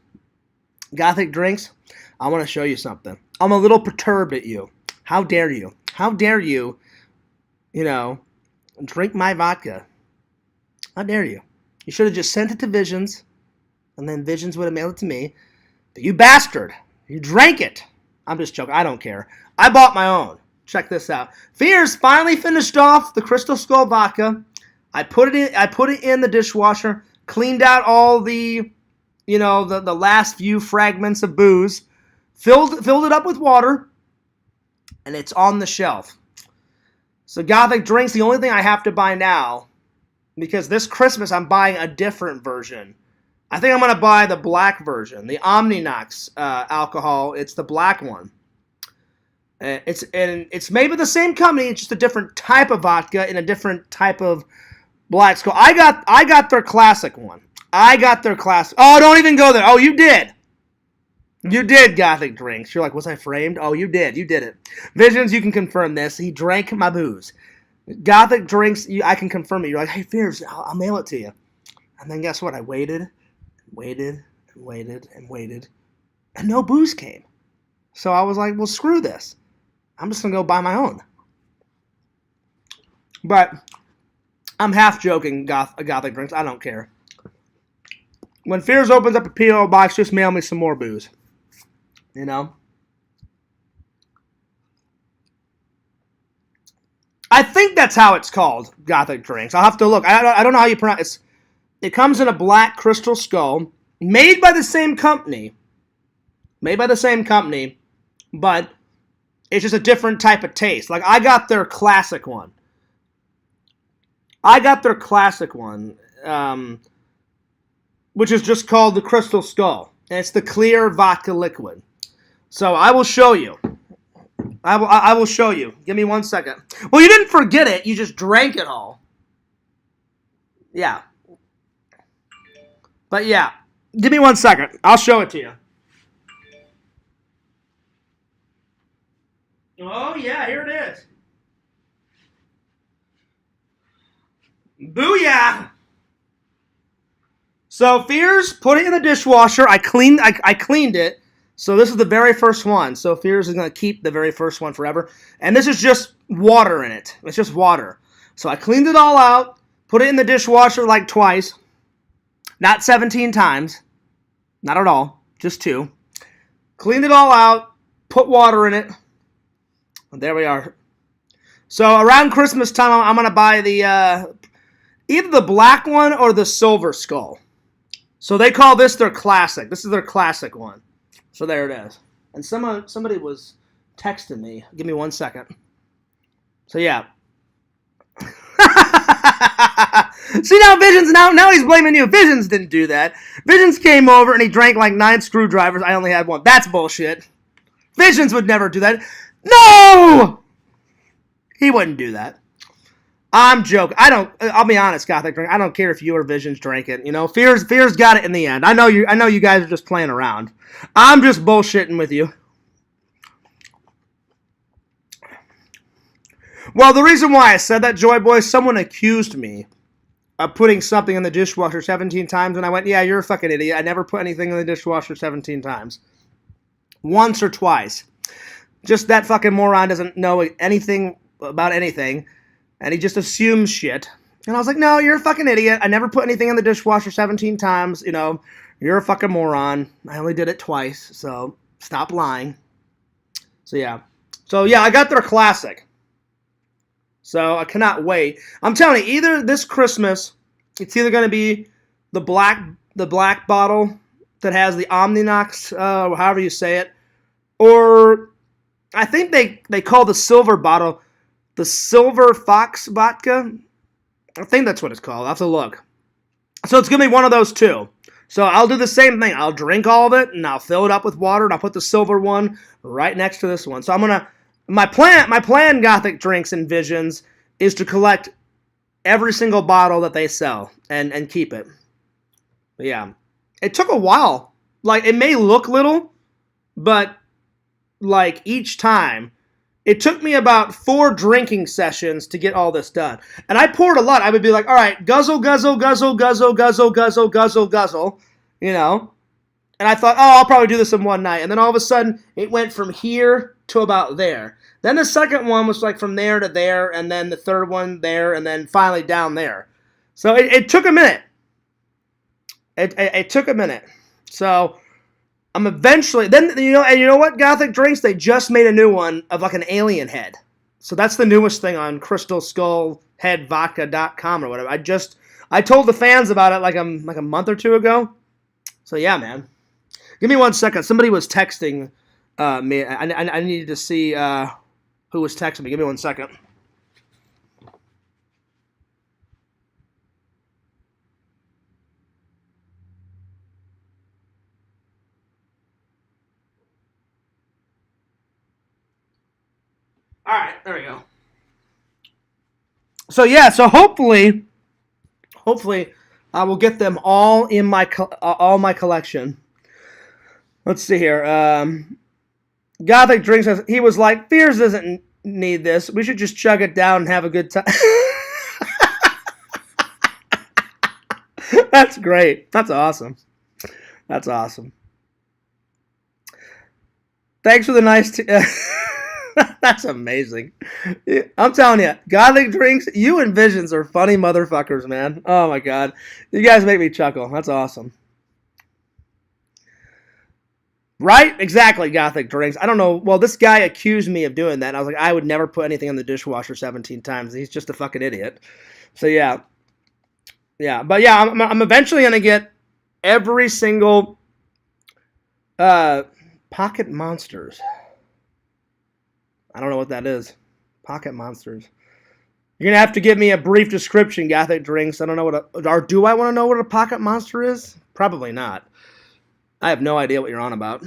Gothic Drinks, I want to show you something. I'm a little perturbed at you. How dare you? How dare you, you know, drink my vodka? How dare you? You should have just sent it to Visions, and then Visions would have mailed it to me. But you bastard, you drank it. I'm just joking. I don't care. I bought my own. Check this out. Fears finally finished off the Crystal Skull vodka. I put it in the dishwasher, cleaned out all the, you know, the last few fragments of booze, filled it up with water, and it's on the shelf. So Gothic Drinks, the only thing I have to buy now, because this Christmas I'm buying a different version. I think I'm going to buy the black version, the Omninox alcohol. It's the black one. It's made by the same company. It's just a different type of vodka in a different type of black skull. I got their classic one. I got their classic. Oh, don't even go there. Oh, you did. You did, Gothic Drinks. You're like, was I framed? Oh, you did. You did it. Visions, you can confirm this. He drank my booze. Gothic Drinks, I can confirm it. You're like, hey, Fears, I'll mail it to you. And then guess what? I waited, and no booze came. So I was like, well, screw this. I'm just going to go buy my own. But I'm half joking, Gothic Drinks. I don't care. When Fears opens up a P.O. box, just mail me some more booze. You know? I think that's how it's called, Gothic Drinks. I'll have to look. I don't know how you pronounce it. It comes in a black crystal skull, made by the same company. But it's just a different type of taste. Like, I got their classic one. Which is just called the Crystal Skull. And it's the clear vodka liquid. So I will show you. I will show you. Give me 1 second. Well, you didn't forget it. You just drank it all. Yeah. But yeah. Give me 1 second. I'll show it to you. Oh, yeah. Here it is. Booyah! So Fears, put it in the dishwasher. I cleaned it. So this is the very first one. So Fears is going to keep the very first one forever. And this is just water in it. It's just water. So I cleaned it all out, put it in the dishwasher like twice. Not 17 times. Not at all. Just 2. Cleaned it all out, put water in it. And there we are. So around Christmas time, I'm going to buy the either the black one or the silver skull. So they call this their classic. This is their classic one. So there it is. And somebody was texting me. Give me 1 second. So yeah. See now, Visions, now he's blaming you. Visions didn't do that. Visions came over and he drank like 9 screwdrivers. I only had 1. That's bullshit. Visions would never do that. No! He wouldn't do that. I'm joking. I'll be honest, Gothic Drink. I don't care if you or Visions drank it. You know, Fears got it in the end. I know you guys are just playing around. I'm just bullshitting with you. Well, the reason why I said that, Joy Boy, someone accused me of putting something in the dishwasher 17 times, and I went, yeah, you're a fucking idiot. I never put anything in the dishwasher 17 times. Once or twice. Just that fucking moron doesn't know anything about anything. And he just assumes shit. And I was like, no, you're a fucking idiot. I never put anything in the dishwasher 17 times. You know, you're a fucking moron. I only did it twice. So stop lying. So yeah, I got their classic. So I cannot wait. I'm telling you, either this Christmas, it's either going to be the black bottle that has the Omninox, however you say it, or I think they call the silver bottle the Silver Fox vodka. I think that's what it's called. I'll have to look. So it's going to be one of those two. So I'll do the same thing. I'll drink all of it, and I'll fill it up with water, and I'll put the silver one right next to this one. So I'm going to... My plan, Gothic Drinks and Visions, is to collect every single bottle that they sell and keep it. But yeah. It took a while. Like, it may look little, but, like, each time... It took me about 4 drinking sessions to get all this done. And I poured a lot. I would be like, all right, guzzle, guzzle, guzzle, guzzle, guzzle, guzzle, guzzle, guzzle, you know. And I thought, oh, I'll probably do this in one night. And then all of a sudden, it went from here to about there. Then the second one was like from there to there, and then the third one there, and then finally down there. So it took a minute. It took a minute. So... I'm eventually... Then, you know what, Gothic Drinks? They just made a new one of like an alien head. So that's the newest thing on crystalskullheadvodka.com or whatever. I told the fans about it like a month or 2 ago. So yeah, man. Give me 1 second. Somebody was texting me. I needed to see who was texting me. Give me 1 second. All right, there we go. So yeah, so hopefully, I will get them all in my collection. Let's see here. Gothic Drinks says he was like, Fears doesn't need this. We should just chug it down and have a good time. That's great. That's awesome. That's awesome. Thanks for the nice... That's amazing. I'm telling you, Gothic Drinks, you and Visions are funny motherfuckers, man. Oh my god. You guys make me chuckle. That's awesome. Right? Exactly, Gothic Drinks. I don't know. Well, this guy accused me of doing that. And I was like, I would never put anything in the dishwasher 17 times. He's just a fucking idiot. So yeah. Yeah, but yeah, I'm eventually gonna get every single Pocket Monsters. I don't know what that is. Pocket Monsters. You're gonna have to give me a brief description, Gothic Drinks. I don't know or do I want to know what a Pocket Monster is? Probably not. I have no idea what you're on about.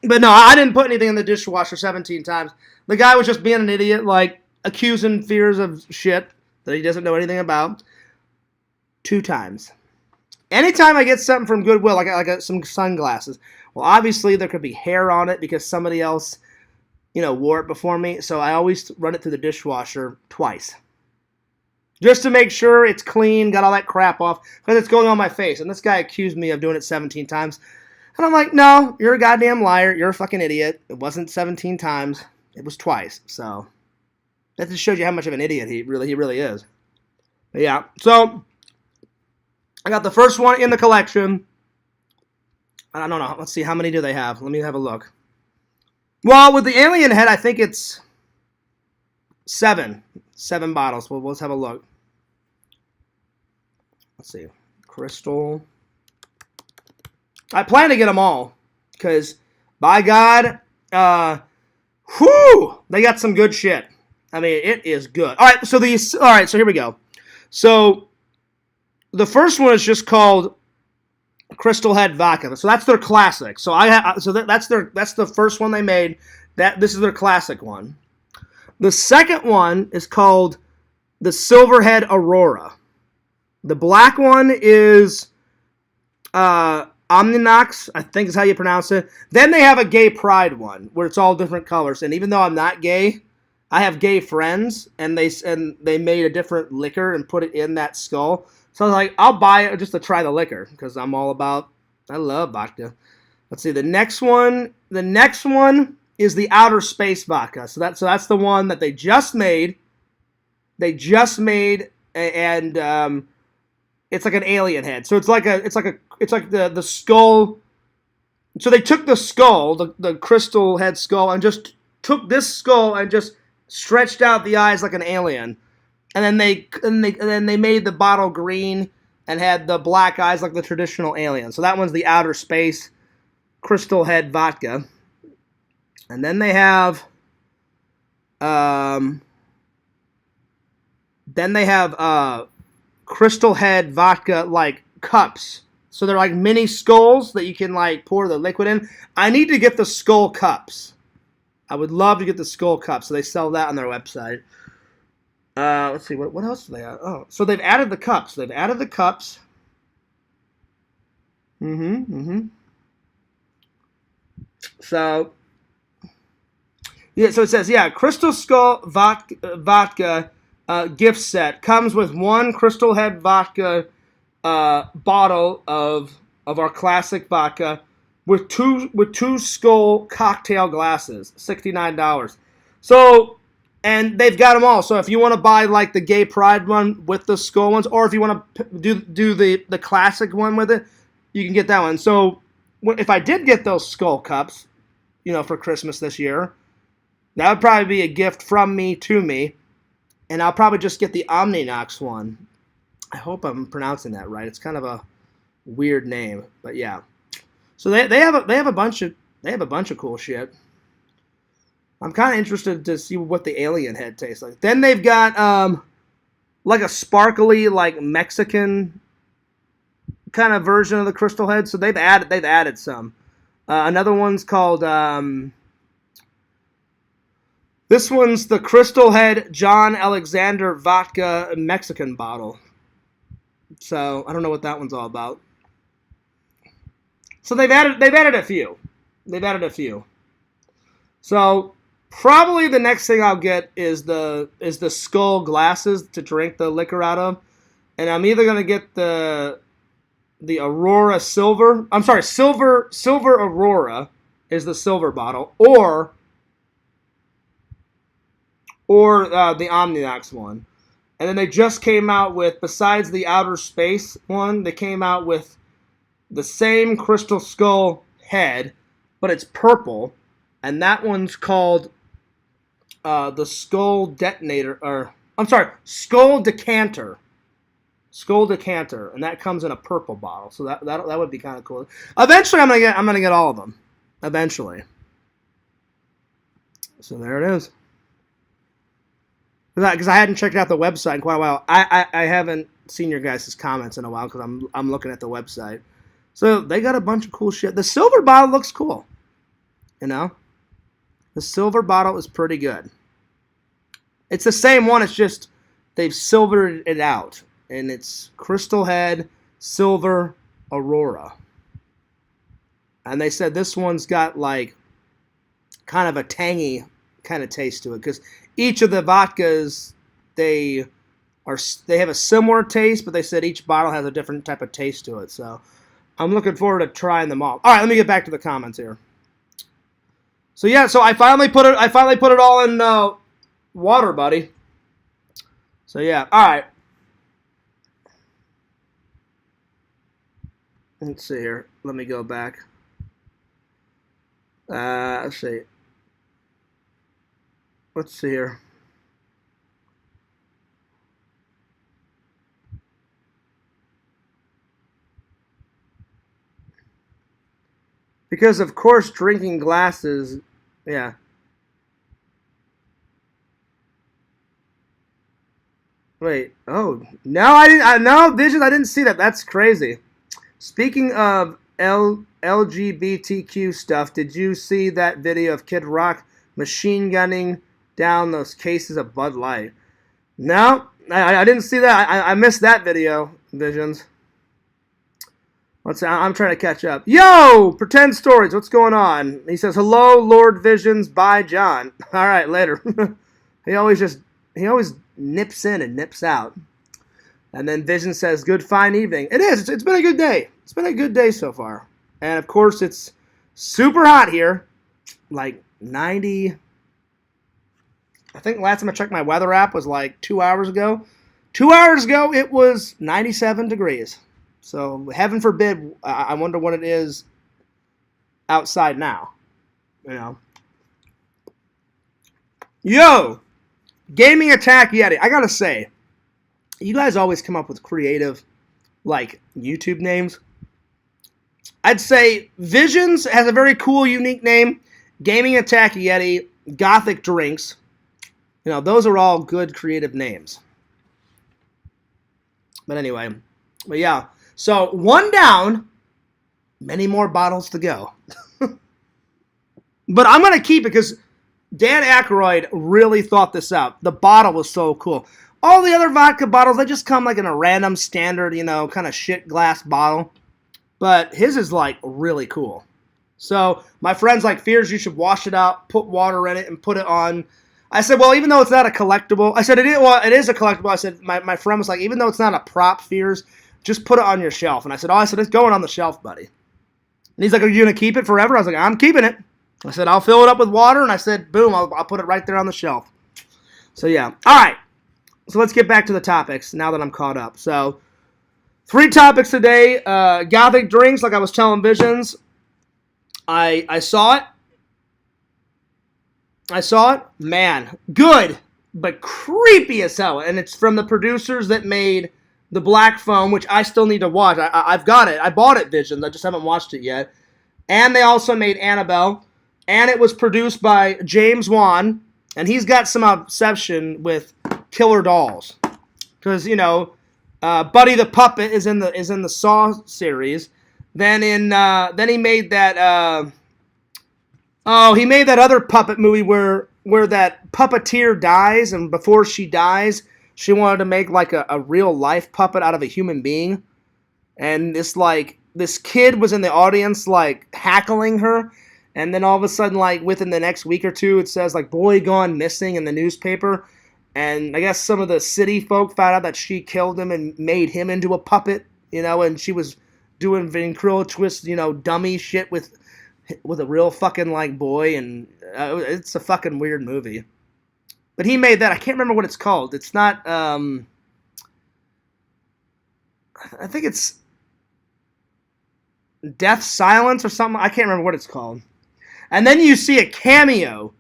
But no, I didn't put anything in the dishwasher 17 times. The guy was just being an idiot, like accusing fears of shit that he doesn't know anything about. 2 times. Anytime I get something from Goodwill, like some sunglasses, well, obviously there could be hair on it because somebody else, wore it before me. So I always run it through the dishwasher twice. Just to make sure it's clean, got all that crap off, because it's going on my face. And this guy accused me of doing it 17 times. And I'm like, no, you're a goddamn liar. You're a fucking idiot. It wasn't 17 times. It was twice. So that just shows you how much of an idiot he really is. But yeah, so I got the first one in the collection. I don't know. Let's see, how many do they have? Let me have a look. Well, with the alien head, I think it's 7. 7 bottles. Well, let's have a look. Let's see. Crystal. I plan to get them all. Because, by God, they got some good shit. I mean, it is good. Alright, so here we go. So, the first one is just called Crystal Head Vodka. So that's their classic. So that's the first one they made. This is their classic one. The second one is called the Silverhead Aurora. The black one is Omninox, I think is how you pronounce it. Then they have a Gay Pride one where it's all different colors. And even though I'm not gay, I have gay friends, and they made a different liquor and put it in that skull. So I was like, I'll buy it just to try the liquor because I love vodka. Let's see, the next one is the Outer Space Vodka. So that's the one that they just made. And it's like an alien head. So it's like the skull. So they took the skull, the crystal head skull, and just took this skull and just stretched out the eyes like an alien. And then they made the bottle green and had the black eyes like the traditional alien. So that one's the Outer Space Crystal Head Vodka. And then they have Crystal Head Vodka like cups. So they're like mini skulls that you can like pour the liquid in. I need to get the skull cups. I would love to get the skull cups. So they sell that on their website. Let's see, what else do they have? Oh, so they've added the cups. So, yeah, so it says, Crystal Skull Vodka gift set comes with 1 Crystal Head Vodka bottle of our classic vodka with two skull cocktail glasses, $69. So, and they've got them all. So if you want to buy like the Gay Pride one with the skull ones, or if you want to do the classic one with it, you can get that one. So if I did get those skull cups, for Christmas this year, that would probably be a gift from me to me, and I'll probably just get the Omninox one. I hope I'm pronouncing that right. It's kind of a weird name, but yeah. So they have a bunch of cool shit. I'm kind of interested to see what the alien head tastes like. Then they've got like a sparkly, like Mexican kind of version of the Crystal Head. So they've added some. Another one's called this one's the Crystal Head John Alexander Vodka Mexican bottle. So I don't know what that one's all about. So they've added a few. So probably the next thing I'll get is the skull glasses to drink the liquor out of, and I'm either gonna get the Aurora Silver. I'm sorry, Silver Aurora is the silver bottle, or the Omninox one. And then they just came out with, besides the Outer Space one, they came out with the same Crystal Skull head, but it's purple, and that one's called the Skull Detonator, Skull Decanter. Skull Decanter, and that comes in a purple bottle. So that would be kind of cool. Eventually, I'm gonna get all of them. Eventually. So there it is. Because I hadn't checked out the website in quite a while. I haven't seen your guys' comments in a while because I'm looking at the website. So they got a bunch of cool shit. The silver bottle looks cool. You know? The silver bottle is pretty good. It's the same one, it's just they've silvered it out. And it's Crystal Head Silver Aurora. And they said this one's got like kind of a tangy kind of taste to it. Because each of the vodkas, they have a similar taste, but they said each bottle has a different type of taste to it. So I'm looking forward to trying them all. All right, let me get back to the comments here. So yeah, so I finally put it all in water, buddy. So yeah, all right. Let's see here. Let me go back. Let's see. Let's see here. Because of course drinking glasses, yeah. Wait, oh no, I didn't. No, Visions, I didn't see that. That's crazy. Speaking of LGBTQ stuff, did you see that video of Kid Rock machine gunning down those cases of Bud Light? No, I didn't see that. I missed that video, Visions. I'm trying to catch up. Yo, Pretend Stories, what's going on? He says, hello, Lord Visions, bye, John. All right, later. he always nips in and nips out. And then Vision says, good fine evening. It is. It's been a good day. It's been a good day so far. And, of course, it's super hot here. Like 90. I think last time I checked my weather app was like 2 hours ago. 2 hours ago, it was 97 degrees. So, heaven forbid, I wonder what it is outside now. You know. Yo! Gaming Attack Yeti. I gotta say, you guys always come up with creative, like, YouTube names. I'd say Visions has a very cool, unique name. Gaming Attack Yeti, Gothic Drinks. You know, those are all good creative names. But anyway, but yeah. So, one down, many more bottles to go. But I'm going to keep it because Dan Aykroyd really thought this out. The bottle was so cool. All the other vodka bottles, they just come like in a random standard, you know, kind of shit glass bottle. But his is like really cool. So my friend's like, Fears, you should wash it out, put water in it, and put it on. I said, well, even though it's not a collectible, I said, it is a collectible. I said, my friend was like, even though it's not a prop, Fears, just put it on your shelf. And I said, it's going on the shelf, buddy. And he's like, are you going to keep it forever? I was like, I'm keeping it. I said, I'll fill it up with water. And I said, boom, I'll put it right there on the shelf. So yeah. All right. So let's get back to the topics now that I'm caught up. So 3 topics today. Gothic drinks, like I was telling Visions. I saw it. Man, good, but creepy as hell. And it's from the producers that made The Black Phone, which I still need to watch. I've got it. I bought it, Visions. I just haven't watched it yet. And they also made Annabelle. And it was produced by James Wan. And he's got some obsession with killer dolls. Because, you know, Buddy the Puppet is in the Saw series. Then he made that he made that other puppet movie where that puppeteer dies, and before she dies, she wanted to make like a real life puppet out of a human being. And this kid was in the audience like hackling her, and then all of a sudden, like within the next week or two, it says like boy gone missing in the newspaper. And I guess some of the city folk found out that she killed him and made him into a puppet, you know, and she was doing ventriloquist, you know, dummy shit with a real fucking like boy, and it's a fucking weird movie. But he made that. I can't remember what it's called. It's not. I think it's Death Silence or something. I can't remember what it's called. And then you see a cameo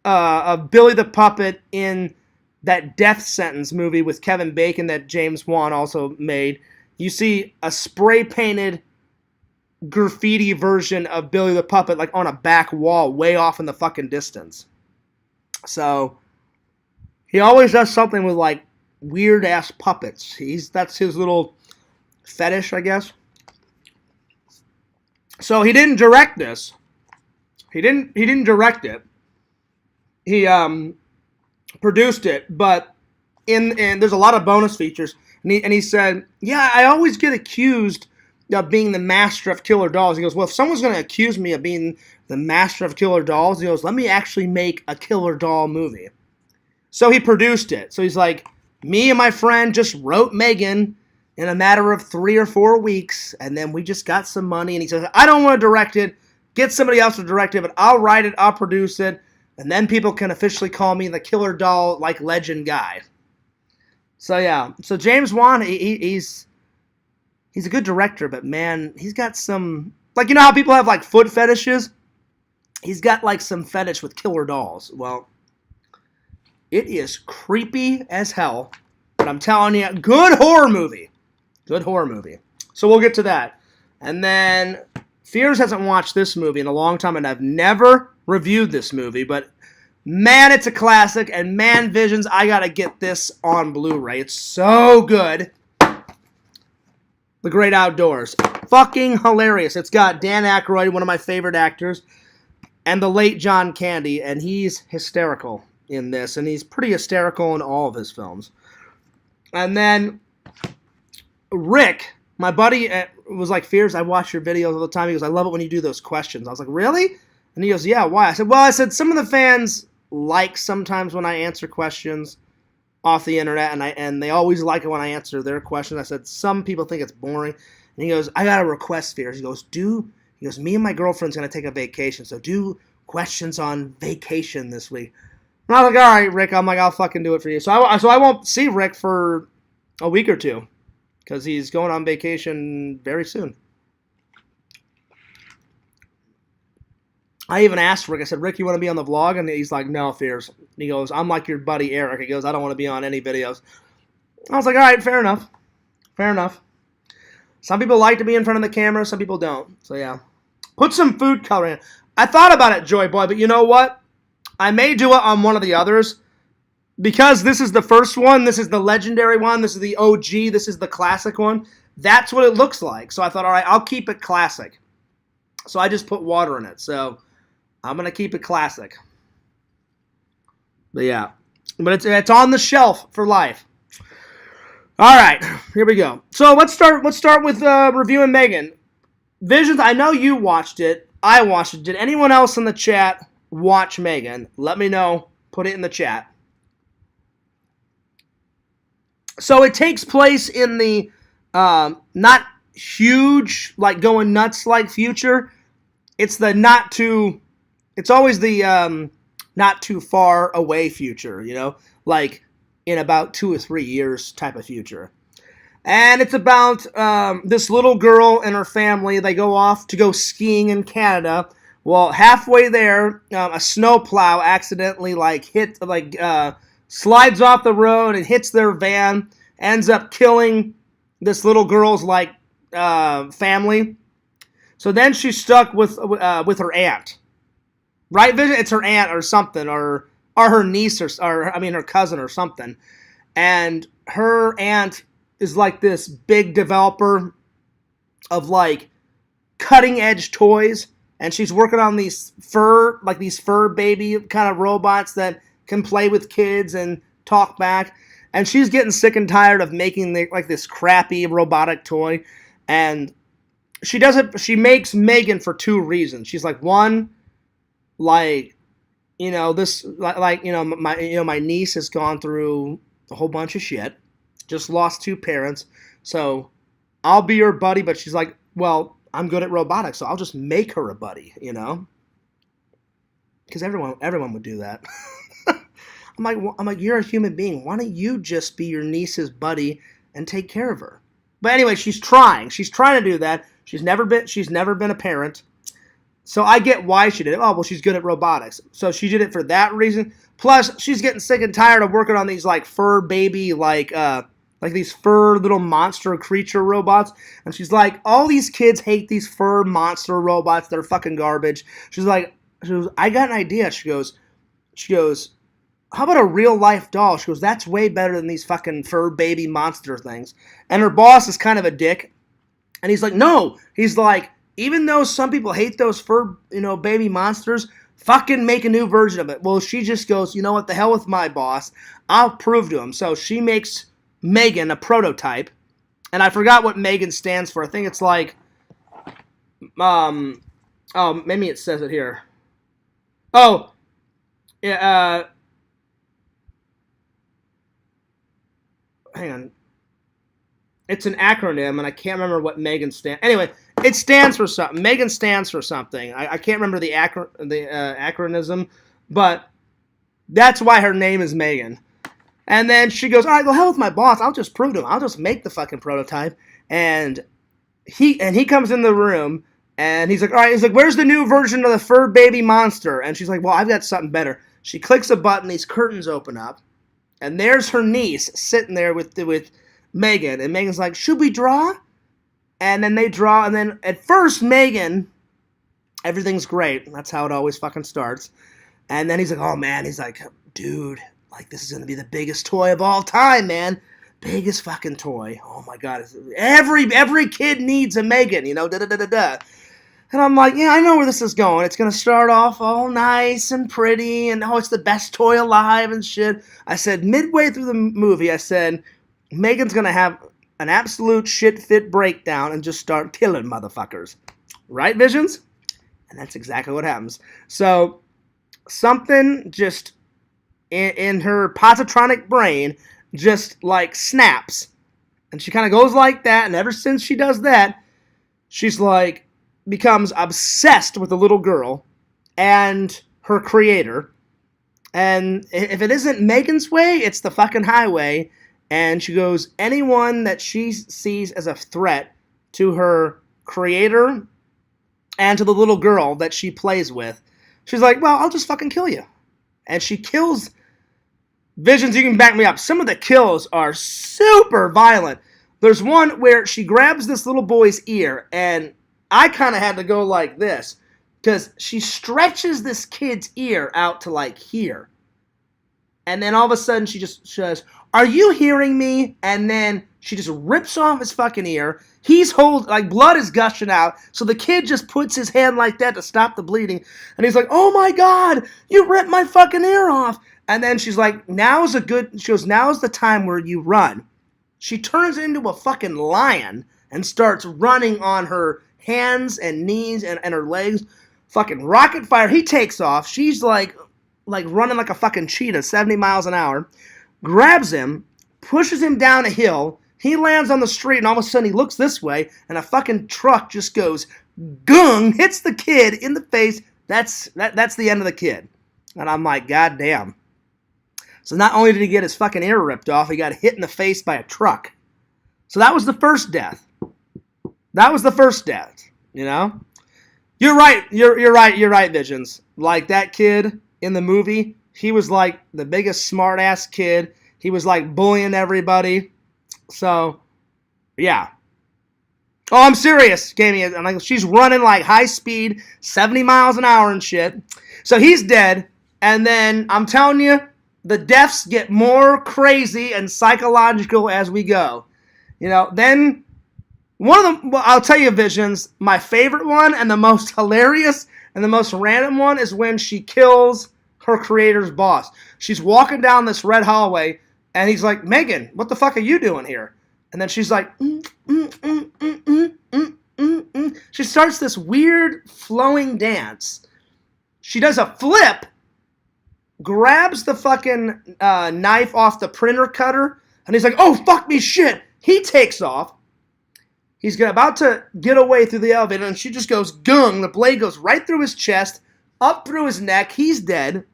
of Billy the Puppet in that Death Sentence movie with Kevin Bacon that James Wan also made, you see a spray-painted graffiti version of Billy the Puppet like on a back wall way off in the fucking distance. So he always does something with like weird-ass puppets. That's his little fetish, I guess. So he didn't direct this. He didn't direct it. He produced it, but in there's a lot of bonus features, and he said, yeah, I always get accused of being the master of killer dolls. He goes, well, if someone's going to accuse me of being the master of killer dolls, he goes, let me actually make a killer doll movie. So he produced it. So he's like, me and my friend just wrote Megan in a matter of 3 or 4 weeks, and then we just got some money, and he says, I don't want to direct it, get somebody else to direct it, but I'll write it, I'll produce it, and then people can officially call me the killer doll, like, legend guy. So, yeah. So, James Wan, he's a good director, but, man, he's got some... Like, you know how people have, like, foot fetishes? He's got, like, some fetish with killer dolls. Well, it is creepy as hell, but I'm telling you, good horror movie. Good horror movie. So, we'll get to that. And then... Fears hasn't watched this movie in a long time, and I've never reviewed this movie, but man, it's a classic, and man, Visions, I gotta get this on Blu-ray. It's so good. The Great Outdoors. Fucking hilarious. It's got Dan Aykroyd, one of my favorite actors, and the late John Candy, and he's hysterical in this, and he's pretty hysterical in all of his films. And then Rick... My buddy was like, Fears, I watch your videos all the time. He goes, I love it when you do those questions. I was like, really? And he goes, yeah, why? I said, some of the fans like sometimes when I answer questions off the internet, and they always like it when I answer their questions. I said, some people think it's boring. And he goes, I got a request, Fears. He goes, me and my girlfriend's going to take a vacation, so do questions on vacation this week. And I was like, all right, Rick. I'm like, I'll fucking do it for you. So I won't see Rick for a week or two, because he's going on vacation very soon. I even asked Rick, I said, Rick, you want to be on the vlog? And he's like, no, Fears. And he goes, I'm like your buddy Eric. He goes, I don't want to be on any videos. I was like, all right, fair enough. Fair enough. Some people like to be in front of the camera, some people don't. So, yeah. Put some food coloring in. I thought about it, Joy Boy, but you know what? I may do it on one of the others. Because this is the first one, this is the legendary one, this is the OG, this is the classic one. That's what it looks like. So I thought, all right, I'll keep it classic. So I just put water in it. So I'm going to keep it classic. But yeah. But it's on the shelf for life. All right, here we go. So let's start with reviewing Megan. Visions, I know you watched it. I watched it. Did anyone else in the chat watch Megan? Let me know. Put it in the chat. So it takes place in the not huge, like going nuts like future. It's the not too, it's always the not too far away future, you know, like in about 2 or 3 years type of future. And it's about this little girl and her family. They go off to go skiing in Canada. Well, halfway there, a snowplow accidentally slides off the road and hits their van, ends up killing this little girl's family. So then she's stuck with her aunt, right? It's her aunt or something, or her niece or her cousin or something. And her aunt is like this big developer of like cutting edge toys, and she's working on these fur baby kind of robots that can play with kids and talk back. And she's getting sick and tired of making this crappy robotic toy. And she makes Megan for 2 reasons. She's like, one, my niece has gone through a whole bunch of shit, just lost 2 parents, so I'll be her buddy. But she's like, well, I'm good at robotics, so I'll just make her a buddy, you know, because everyone would do that. I'm like, you're a human being. Why don't you just be your niece's buddy and take care of her? But anyway, she's trying to do that. She's never been a parent. So I get why she did it. Oh, well, she's good at robotics. So she did it for that reason. Plus, she's getting sick and tired of working on these like fur baby, like these fur little monster creature robots. And she's like, all these kids hate these fur monster robots. They're fucking garbage. She goes, I got an idea. She goes, how about a real life doll? She goes, that's way better than these fucking fur baby monster things. And her boss is kind of a dick. And he's like, no. He's like, even though some people hate those fur, baby monsters, fucking make a new version of it. Well, she just goes, you know what, the hell with my boss. I'll prove to him. So she makes Megan a prototype. And I forgot what Megan stands for. I think it's like, maybe it says it here. Oh, yeah, hang on. It's an acronym, and I can't remember what Megan stands. Anyway, it stands for something. Megan stands for something. I can't remember the acronym, but that's why her name is Megan. And then she goes, all right, go hell with my boss. I'll just prove to him. I'll just make the fucking prototype. And he comes in the room, and he's like, all right. He's like, where's the new version of the fur baby monster? And she's like, well, I've got something better. She clicks a button. These curtains open up, and there's her niece sitting there with Megan, and Megan's like, should we draw? And then they draw, and then at first Megan, everything's great. That's how it always fucking starts. And then he's like, oh man, he's like, dude, like this is gonna be the biggest toy of all time, man. Biggest fucking toy. Oh my god, every kid needs a Megan, da da da da da. And I'm like, yeah, I know where this is going. It's gonna start off all nice and pretty, and it's the best toy alive and shit. I said midway through the movie, I said, Megan's gonna have an absolute shit fit breakdown and just start killing motherfuckers. Right, Visions? And that's exactly what happens. So, something just in her positronic brain just like snaps. And she kind of goes like that, and ever since she does that, she's like, becomes obsessed with the little girl and her creator. And if it isn't Megan's way, it's the fucking highway. And she goes, anyone that she sees as a threat to her creator and to the little girl that she plays with, she's like, well, I'll just fucking kill you. And she kills. Visions, you can back me up. Some of the kills are super violent. There's one where she grabs this little boy's ear, and I kind of had to go like this, because she stretches this kid's ear out to like here. And then all of a sudden she just says, are you hearing me? And then she just rips off his fucking ear. He's like blood is gushing out. So the kid just puts his hand like that to stop the bleeding. And he's like, oh my God, you ripped my fucking ear off. And then she's like, now's the time where you run. She turns into a fucking lion and starts running on her hands and knees and her legs. Fucking rocket fire. He takes off. She's like running like a fucking cheetah, 70 miles an hour. Grabs him, pushes him down a hill. He lands on the street, and all of a sudden he looks this way, and a fucking truck just goes gung, hits the kid in the face. That's the end of the kid. And I'm like, God damn. So not only did he get his fucking ear ripped off, he got hit in the face by a truck. So that was the first death. You're right. You're right, Visions. Like that kid in the movie, he was like the biggest smart-ass kid. He was like bullying everybody. So, yeah. Oh, I'm serious, Gamey. I'm like, she's running like high speed, 70 miles an hour and shit. So he's dead. And then, I'm telling you, the deaths get more crazy and psychological as we go. Then one of them, I'll tell you, Visions, my favorite one and the most hilarious and the most random one is when she kills her creator's boss. She's walking down this red hallway, and he's like, Megan, what the fuck are you doing here? And then she's like, She starts this weird flowing dance. She does a flip, grabs the fucking knife off the printer cutter, and he's like, oh, fuck me, shit. He takes off. He's about to get away through the elevator, and she just goes, gung. The blade goes right through his chest, up through his neck. He's dead.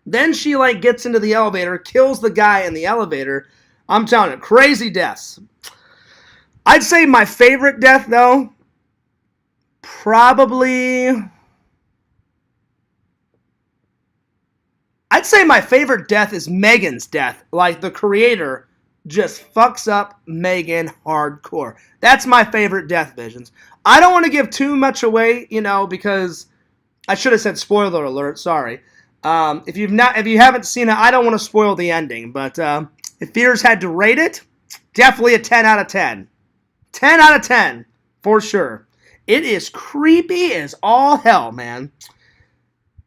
Then she, gets into the elevator, kills the guy in the elevator. I'm telling you, crazy deaths. I'd say my favorite death, though, Probably, I'd say my favorite death is Megan's death. Like, the creator just fucks up Megan hardcore. That's my favorite death, Visions. I don't want to give too much away, because I should have said spoiler alert. Sorry. If you haven't seen it, I don't want to spoil the ending. But if Fears had to rate it, definitely a 10 out of 10. 10 out of 10 for sure. It is creepy as all hell, man.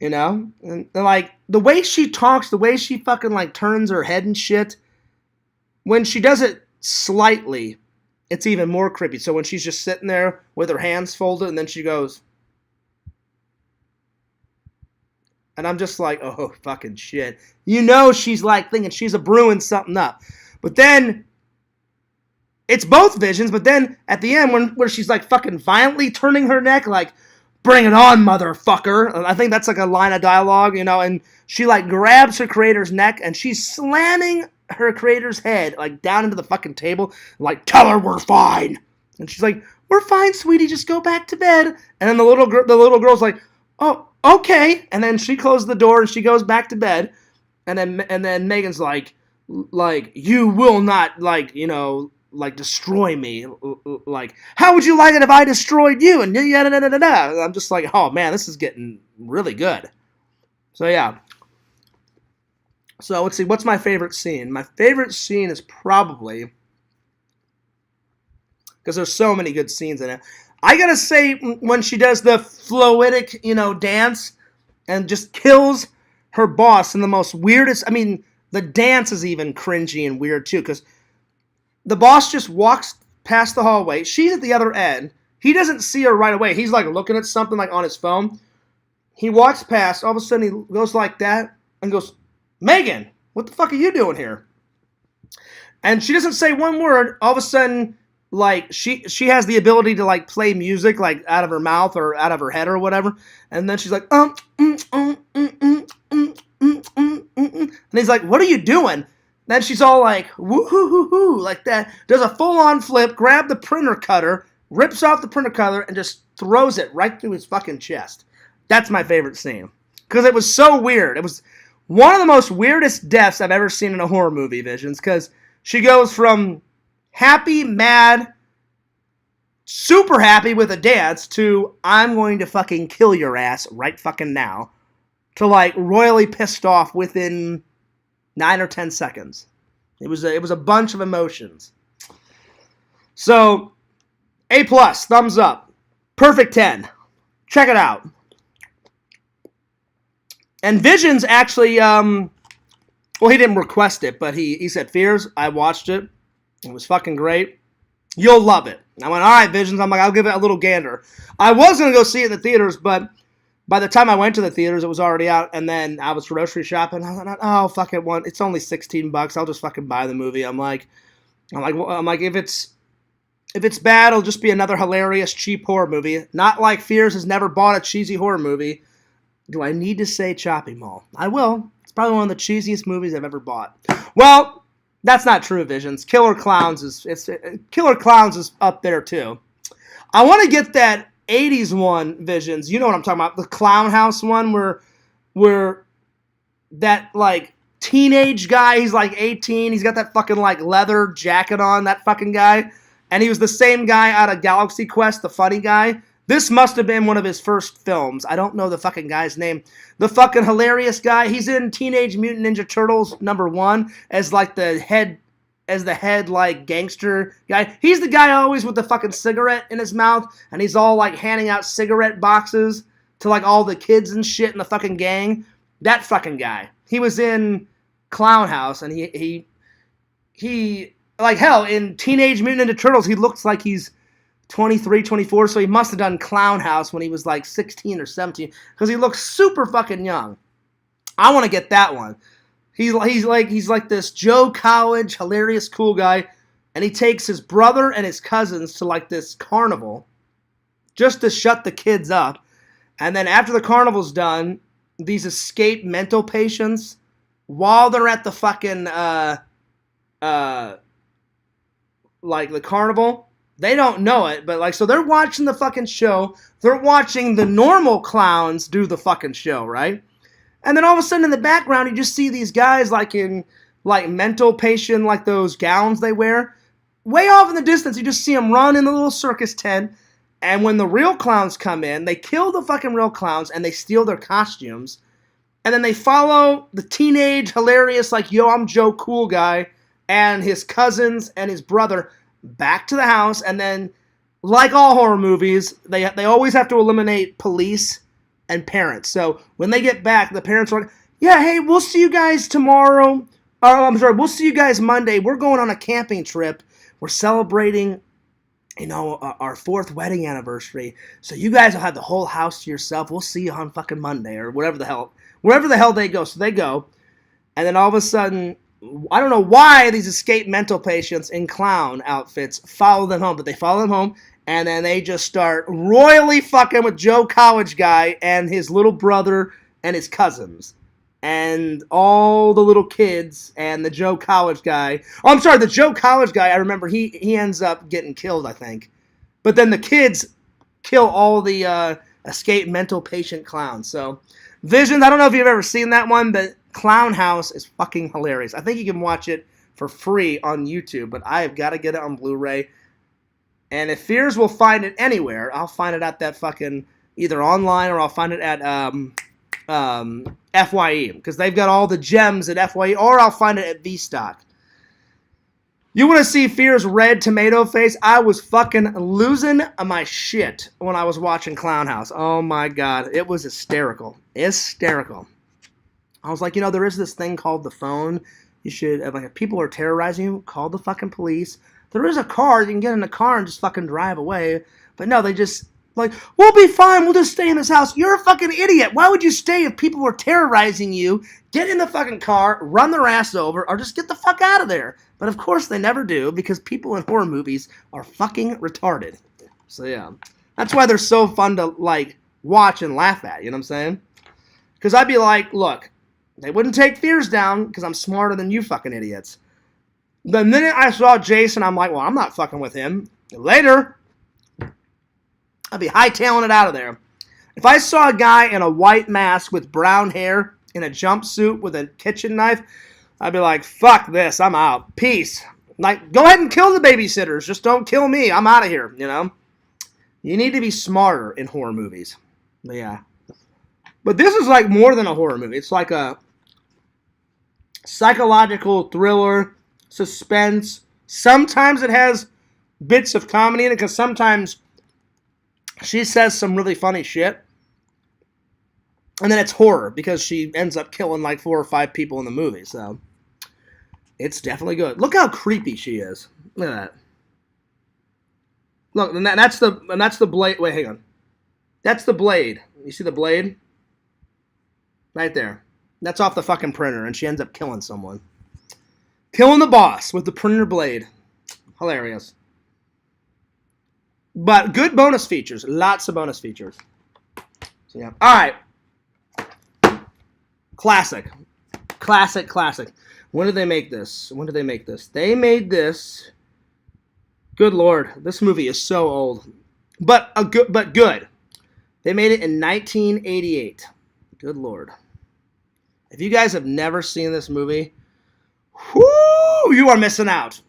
And like the way she talks, the way she fucking like turns her head and shit. When she does it slightly, it's even more creepy. So when she's just sitting there with her hands folded, and then she goes. And I'm just like, oh, fucking shit. She's like thinking she's a brewing something up. But then, it's both visions, but then at the end, where she's like fucking violently turning her neck, like, bring it on, motherfucker. I think that's like a line of dialogue, and she like grabs her creator's neck and she's slamming her creator's head like down into the fucking table, like, tell her we're fine. And she's like, we're fine, sweetie, just go back to bed. And then the little girl's like, oh, okay. And then she closes the door and she goes back to bed. And then Megan's like, you will not, like destroy me. Like, how would you like it if I destroyed you? And I'm just like, oh man, this is getting really good. So yeah. So let's see, what's my favorite scene? My favorite scene is probably, because there's so many good scenes in it, I gotta say when she does the fluidic, dance and just kills her boss in the most weirdest. I mean, the dance is even cringy and weird too, because the boss just walks past the hallway. She's at the other end. He doesn't see her right away. He's like looking at something like on his phone. He walks past. All of a sudden he goes like that and goes, Megan, what the fuck are you doing here? And she doesn't say one word. All of a sudden, like, she has the ability to like play music like out of her mouth or out of her head or whatever. And then she's like, and he's like, what are you doing? Then she's all like, woo-hoo-hoo-hoo, like that. Does a full-on flip, grab the printer cutter, rips off the printer cutter, and just throws it right through his fucking chest. That's my favorite scene. Because it was so weird. It was one of the most weirdest deaths I've ever seen in a horror movie, Visions. Because she goes from happy, mad, super happy with a dance to I'm going to fucking kill your ass right fucking now. To like royally pissed off within 9 or 10 seconds. It was a bunch of emotions. So, A+, thumbs up. Perfect 10. Check it out. And Visions actually, well, he didn't request it, but he said, Fears, I watched it. It was fucking great. You'll love it. I went, all right, Visions. I'm like, I'll give it a little gander. I was going to go see it in the theaters, but by the time I went to the theaters, it was already out, and then I was grocery shopping. I was like, oh, fuck it, it's only $16. I'll just fucking buy the movie. I'm like, if it's bad, it'll just be another hilarious, cheap horror movie. Not like Fears has never bought a cheesy horror movie. Do I need to say Chopping Mall? I will. It's probably one of the cheesiest movies I've ever bought. Well, that's not true, Visions. Killer Clowns is up there too. I want to get that 80s one, Visions. You know what I'm talking about. The Clown House one where that like teenage guy, he's like 18, he's got that fucking like leather jacket on, that fucking guy. And he was the same guy out of Galaxy Quest, the funny guy. This must have been one of his first films. I don't know the fucking guy's name. The fucking hilarious guy. He's in Teenage Mutant Ninja Turtles #1 as like the head like gangster guy. He's the guy always with the fucking cigarette in his mouth, and he's all like handing out cigarette boxes to like all the kids and shit in the fucking gang. That fucking guy. He was in Clown House, and he like hell in Teenage Mutant Ninja Turtles. He looks like he's 23, 24, so he must have done Clown House when he was like 16 or 17, because he looks super fucking young. I want to get that one. He's like this Joe College, hilarious, cool guy, and he takes his brother and his cousins to like this carnival just to shut the kids up. And then after the carnival's done, these escaped mental patients, while they're at the fucking like the carnival, They don't know it, but like, so they're watching the fucking show. They're watching the normal clowns do the fucking show, right? And then all of a sudden in the background, you just see these guys like in like mental patient, like those gowns they wear. Way off in the distance, you just see them run in the little circus tent. And when the real clowns come in, they kill the fucking real clowns and they steal their costumes. And then they follow the teenage, hilarious, like, yo, I'm Joe Cool guy, and his cousins and his brother back to the house. And then, like all horror movies, they always have to eliminate police and parents. So when they get back, the parents are like, yeah, hey, we'll see you guys tomorrow. I'm sorry, we'll see you guys Monday. We're going on a camping trip. We're celebrating, you know, our 4th wedding anniversary. So you guys will have the whole house to yourself. We'll see you on fucking Monday or wherever the hell they go. So they go. And then all of a sudden, I don't know why these escaped mental patients in clown outfits follow them home, but they follow them home. And then they just start royally fucking with Joe College guy and his little brother and his cousins. And all the little kids and the Joe College guy. Oh, I'm sorry, the Joe College guy, I remember he ends up getting killed, I think. But then the kids kill all the escaped mental patient clowns. So, Visions, I don't know if you've ever seen that one, but Clown House is fucking hilarious. I think you can watch it for free on YouTube, but I have got to get it on Blu-ray. And if Fears will find it anywhere, I'll find it at that fucking, either online or I'll find it at FYE, because they've got all the gems at FYE, or I'll find it at VStock. You want to see Fear's red tomato face? I was fucking losing my shit when I was watching Clown House. Oh my god, it was hysterical. Hysterical. I was like, you know, there is this thing called the phone. You should, like, if people are terrorizing you, call the fucking police. There is a car, you can get in a car and just fucking drive away. But no, they just, like, we'll be fine, we'll just stay in this house. You're a fucking idiot. Why would you stay if people were terrorizing you? Get in the fucking car, run their ass over, or just get the fuck out of there. But of course they never do, because people in horror movies are fucking retarded. So yeah, that's why they're so fun to, like, watch and laugh at, you know what I'm saying? Because I'd be like, look, they wouldn't take Fears down because I'm smarter than you fucking idiots. The minute I saw Jason, I'm like, well, I'm not fucking with him. Later, I'd be hightailing it out of there. If I saw a guy in a white mask with brown hair in a jumpsuit with a kitchen knife, I'd be like, fuck this, I'm out. Peace. Like, go ahead and kill the babysitters. Just don't kill me. I'm out of here, you know? You need to be smarter in horror movies. But yeah. But this is like more than a horror movie. It's like a psychological thriller, suspense. Sometimes it has bits of comedy in it, because sometimes she says some really funny shit. And then it's horror, because she ends up killing like 4 or 5 people in the movie. So it's definitely good. Look how creepy she is. Look at that. Look, and that's the blade. Wait, hang on. That's the blade. You see the blade? Right there. That's off the fucking printer, and she ends up killing someone. Killing the boss with the printer blade. Hilarious. But good bonus features. Lots of bonus features. So yeah. Alright. Classic. Classic. When did they make this? They made this. Good lord. This movie is so old. But good. They made it in 1988. Good lord. If you guys have never seen this movie, whoo, you are missing out.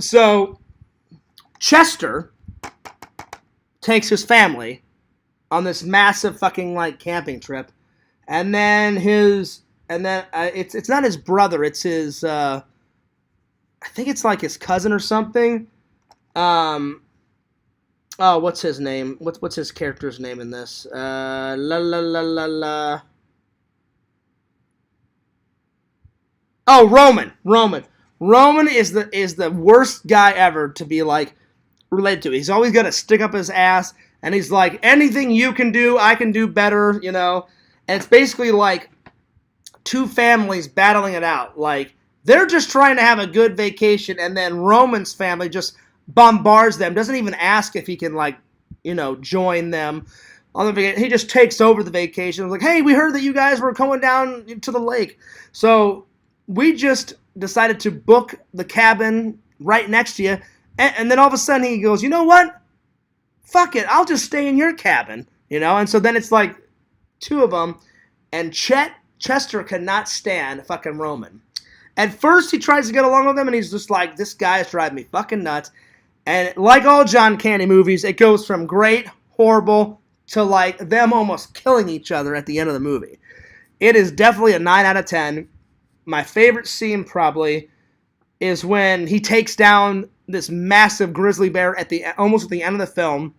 So, Chester takes his family on this massive fucking like camping trip, and then it's not his brother, it's his I think it's like his cousin or something. What's his name? What's his character's name in this? Oh, Roman. Roman is the worst guy ever to be like related to. He's always got to stick up his ass, and he's like, anything you can do, I can do better, you know? And it's basically like 2 families battling it out. Like, they're just trying to have a good vacation, and then Roman's family just bombards them, doesn't even ask if he can, like, you know, join them on the vacation. He just takes over the vacation. Like, hey, we heard that you guys were going down to the lake. So we just decided to book the cabin right next to you, And then all of a sudden he goes, you know what? Fuck it, I'll just stay in your cabin, And so then it's like two of them, and Chester cannot stand fucking Roman. At first he tries to get along with him, and he's just like, this guy is driving me fucking nuts. And like all John Candy movies, it goes from great, horrible, to like them almost killing each other at the end of the movie. It is definitely a 9 out of 10. My favorite scene probably is when he takes down this massive grizzly bear almost at the end of the film.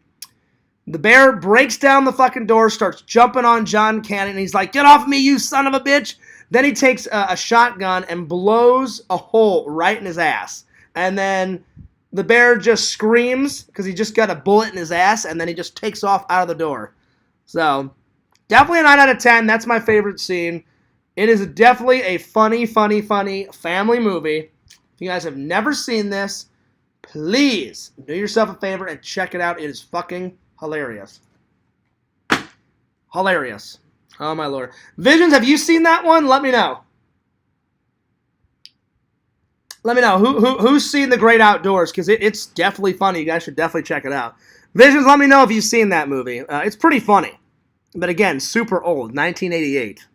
The bear breaks down the fucking door, starts jumping on John Candy, and he's like, get off me, you son of a bitch. Then he takes a shotgun and blows a hole right in his ass. And then the bear just screams because he just got a bullet in his ass, and then he just takes off out of the door. So, definitely a 9 out of 10. That's my favorite scene. It is definitely a funny family movie. If you guys have never seen this, please do yourself a favor and check it out. It is fucking hilarious. Hilarious. Oh, my Lord. Visions, have you seen that one? Let me know. Let me know. Who's seen The Great Outdoors? Because it's definitely funny. You guys should definitely check it out. Visions, let me know if you've seen that movie. It's pretty funny. But again, super old. 1988.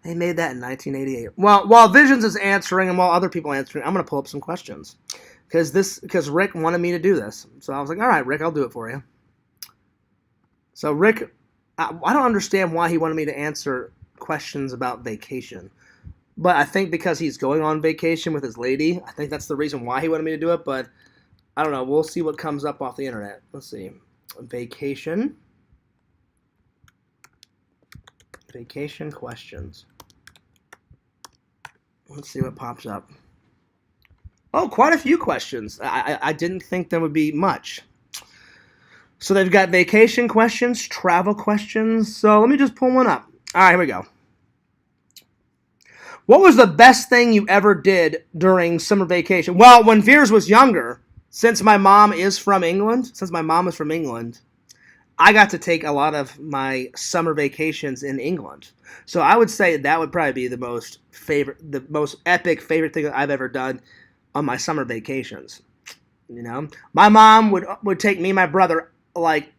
They made that in 1988. Well, while Visions is answering and while other people are answering, I'm going to pull up some questions. Because Rick wanted me to do this. So I was like, all right, Rick, I'll do it for you. So Rick, I don't understand why he wanted me to answer questions about vacation. But I think because he's going on vacation with his lady, I think that's the reason why he wanted me to do it. But I don't know. We'll see what comes up off the internet. Let's see. Vacation. Vacation questions. Let's see what pops up. Oh, quite a few questions. I didn't think there would be much. So they've got vacation questions, travel questions. So let me just pull one up. All right, here we go. What was the best thing you ever did during summer vacation? Well, when Veers was younger, since my mom is from England, I got to take a lot of my summer vacations in England. So I would say that would probably be the most epic favorite thing that I've ever done on my summer vacations. My mom would take me and my brother like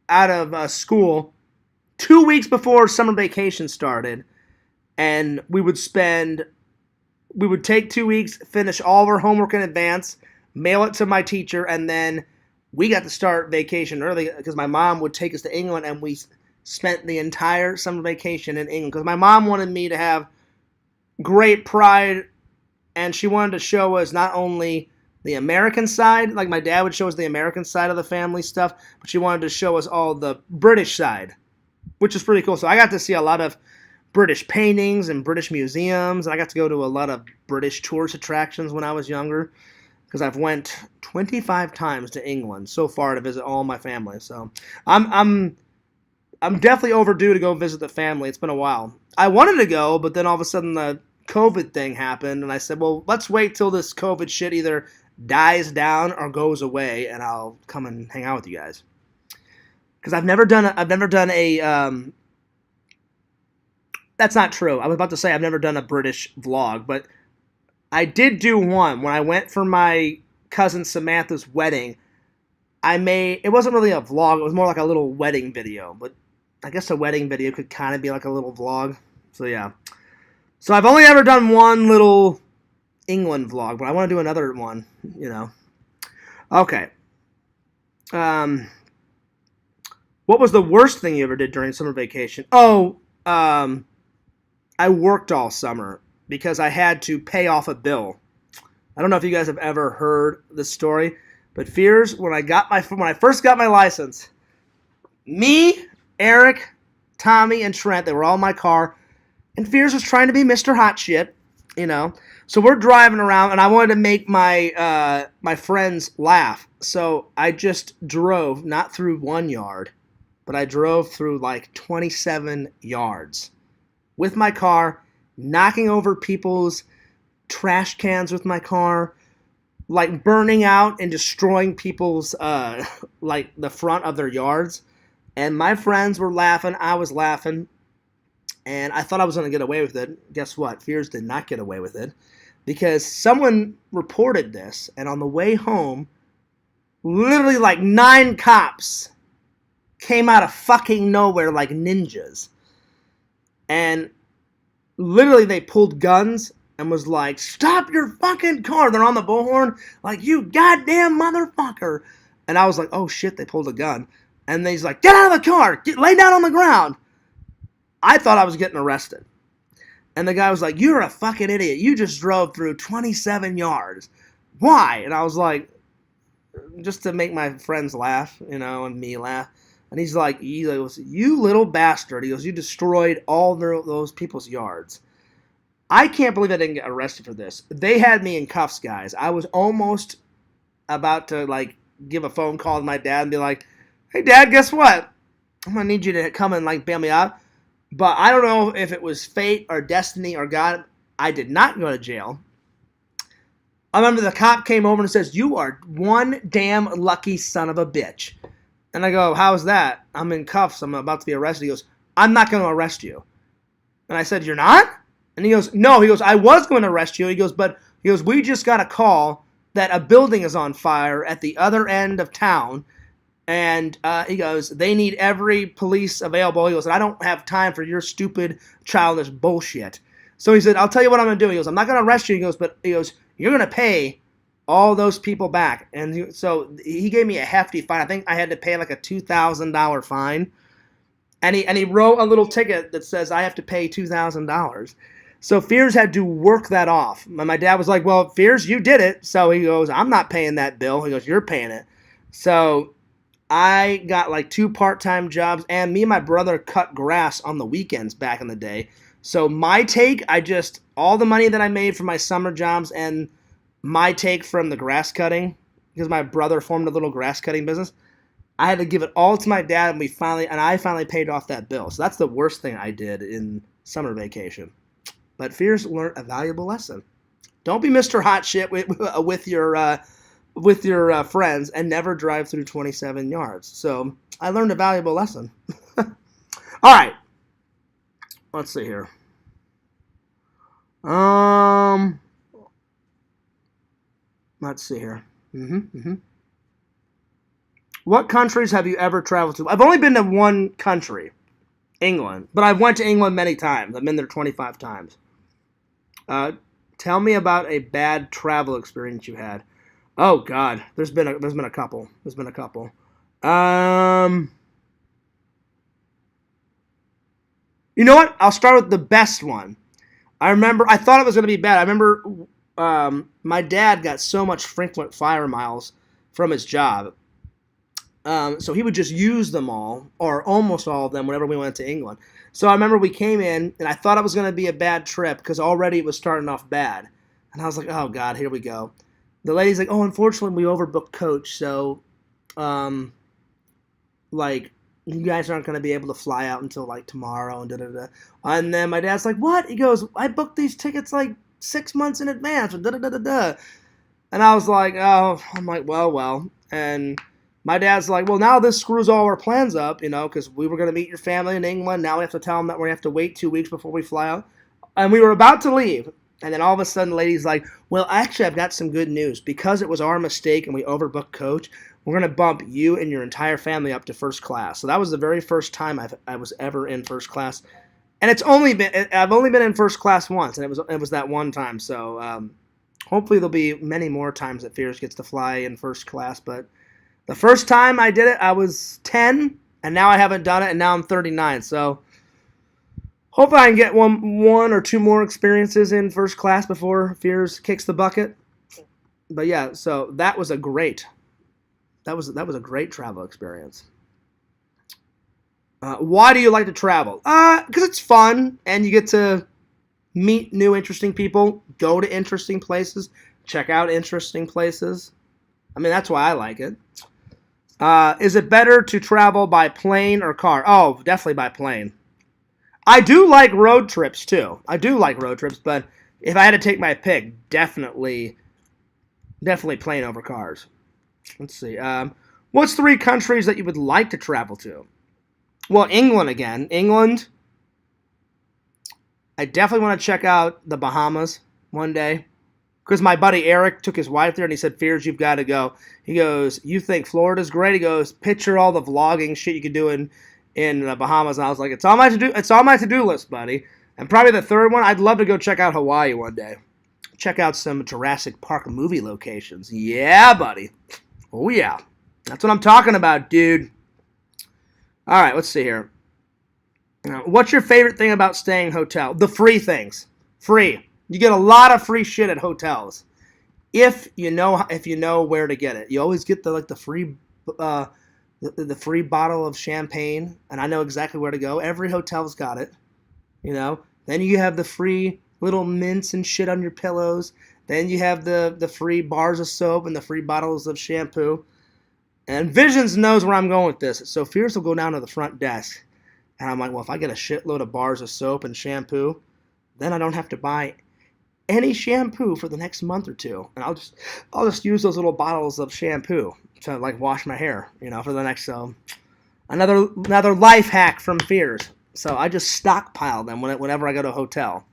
out of school 2 weeks before summer vacation started, and we would take 2 weeks, finish all of our homework in advance, mail it to my teacher, and then we got to start vacation early because my mom would take us to England, and we spent the entire summer vacation in England because my mom wanted me to have great pride, and she wanted to show us not only the American side, like my dad would show us the American side of the family stuff, but she wanted to show us all the British side, which is pretty cool. So I got to see a lot of British paintings and British museums, and I got to go to a lot of British tourist attractions when I was younger because I've went 25 times to England so far to visit all my family. So I'm definitely overdue to go visit the family. It's been a while. I wanted to go, but then all of a sudden the COVID thing happened, and I said, well, let's wait till this COVID shit either dies down or goes away, and I'll come and hang out with you guys. Because I've never done a that's not true. I was about to say I've never done a British vlog, but I did do one when I went for my cousin Samantha's wedding. It wasn't really a vlog, it was more like a little wedding video, but I guess a wedding video could kind of be like a little vlog. So yeah. So I've only ever done one little England vlog, but I want to do another one, Okay. What was the worst thing you ever did during summer vacation? I worked all summer because I had to pay off a bill. I don't know if you guys have ever heard this story, but Fears, when I first got my license, me, Eric, Tommy, and Trent, they were all in my car, and Fears was trying to be Mr. Hot Shit, So we're driving around, and I wanted to make my my friends laugh. So I just drove, not through 1 yard, but I drove through like 27 yards with my car, knocking over people's trash cans with my car, like burning out and destroying people's like the front of their yards. And my friends were laughing, I was laughing, and I thought I was going to get away with it. Guess what? Fears did not get away with it because someone reported this, and on the way home, literally like 9 cops came out of fucking nowhere like ninjas. And literally they pulled guns and was like, stop your fucking car. They're on the bullhorn like, you goddamn motherfucker. And I was like, oh shit, they pulled a gun. And he's like, get out of the car. Lay down on the ground. I thought I was getting arrested. And the guy was like, you're a fucking idiot. You just drove through 27 yards. Why? And I was like, just to make my friends laugh, and me laugh. And he goes, you little bastard. He goes, you destroyed all those people's yards. I can't believe I didn't get arrested for this. They had me in cuffs, guys. I was almost about to, give a phone call to my dad and be like, hey, Dad, guess what? I'm going to need you to come and, bail me out. But I don't know if it was fate or destiny or God. I did not go to jail. I remember the cop came over and says, you are one damn lucky son of a bitch. And I go, how's that? I'm in cuffs. I'm about to be arrested. He goes, I'm not going to arrest you. And I said, you're not? And he goes, no. He goes, I was going to arrest you. He goes, we just got a call that a building is on fire at the other end of town. And he goes, they need every police available. He goes, I don't have time for your stupid, childish bullshit. So he said, I'll tell you what I'm going to do. He goes, I'm not going to arrest you. He goes, you're going to pay all those people back. And so he gave me a hefty fine. I think I had to pay like a $2,000 fine. And he wrote a little ticket that says I have to pay $2,000. So Fears had to work that off. My dad was like, well, Fears, you did it. So he goes, I'm not paying that bill. He goes, you're paying it. So I got like 2 part-time jobs, and me and my brother cut grass on the weekends back in the day. So my take, all the money that I made from my summer jobs and my take from the grass cutting, because my brother formed a little grass cutting business, I had to give it all to my dad, and I finally paid off that bill. So that's the worst thing I did in summer vacation. But Fears learned a valuable lesson. Don't be Mr. Hot Shit with your friends and never drive through 27 yards. So I learned a valuable lesson. All right. Let's see here. Let's see here. What countries have you ever traveled to? I've only been to one country, England. But I've went to England many times. I've been there 25 times. Tell me about a bad travel experience you had. Oh God, there's been a couple. You know what? I'll start with the best one. I thought it was going to be bad. I remember my dad got so much frequent flyer miles from his job. So he would just use them all, or almost all of them, whenever we went to England. So I remember we came in, and I thought it was going to be a bad trip, because already it was starting off bad. And I was like, oh God, here we go. The lady's like, oh, unfortunately, we overbooked coach, so, you guys aren't going to be able to fly out until, tomorrow, and da-da-da. And then my dad's like, what? He goes, I booked these tickets, 6 months in advance, and da-da-da-da-da. And I was like, oh, I'm like, well. And my dad's like, well, now this screws all our plans up, because we were going to meet your family in England. Now we have to tell them that we have to wait 2 weeks before we fly out. And we were about to leave. And then all of a sudden, the lady's like, well, actually, I've got some good news. Because it was our mistake and we overbooked coach, we're going to bump you and your entire family up to first class. So that was the very first time I was ever in first class. And I've only been in first class once, and it was that one time. So hopefully there'll be many more times that Fears gets to fly in first class. But the first time I did it, I was 10, and now I haven't done it, and now I'm 39. So hopefully I can get one or two more experiences in first class before Fears kicks the bucket. But yeah, so that was a great travel experience. Why do you like to travel? Because it's fun, and you get to meet new interesting people, go to interesting places, check out interesting places. I mean, that's why I like it. Is it better to travel by plane or car? Oh, definitely by plane. I do like road trips, too. But if I had to take my pick, definitely plane over cars. Let's see. What's 3 countries that you would like to travel to? Well, England again. England. I definitely want to check out the Bahamas one day. because my buddy Eric took his wife there, and he said, "Fears, you've got to go." He goes, "You think Florida's great?" He goes, "Picture all the vlogging shit you could do in the Bahamas." And I was like, It's on my to do list, buddy. And probably the third one, I'd love to go check out Hawaii one day. Check out some Jurassic Park movie locations. Yeah, buddy. Oh yeah, that's what I'm talking about, dude. All right, let's see here. What's your favorite thing about staying hotel? The free things. Free. You get a lot of free shit at hotels. If you know where to get it. You always get the free the free bottle of champagne, and I know exactly where to go. Every hotel's got it. Then you have the free little mints and shit on your pillows. Then you have the free bars of soap and the free bottles of shampoo. And Visions knows where I'm going with this. So Fierce will go down to the front desk. And I'm like, well, if I get a shitload of bars of soap and shampoo, then I don't have to buy any shampoo for the next month or two. And I'll just use those little bottles of shampoo to like wash my hair, for the next another life hack from Fears. So I just stockpile them whenever I go to a hotel.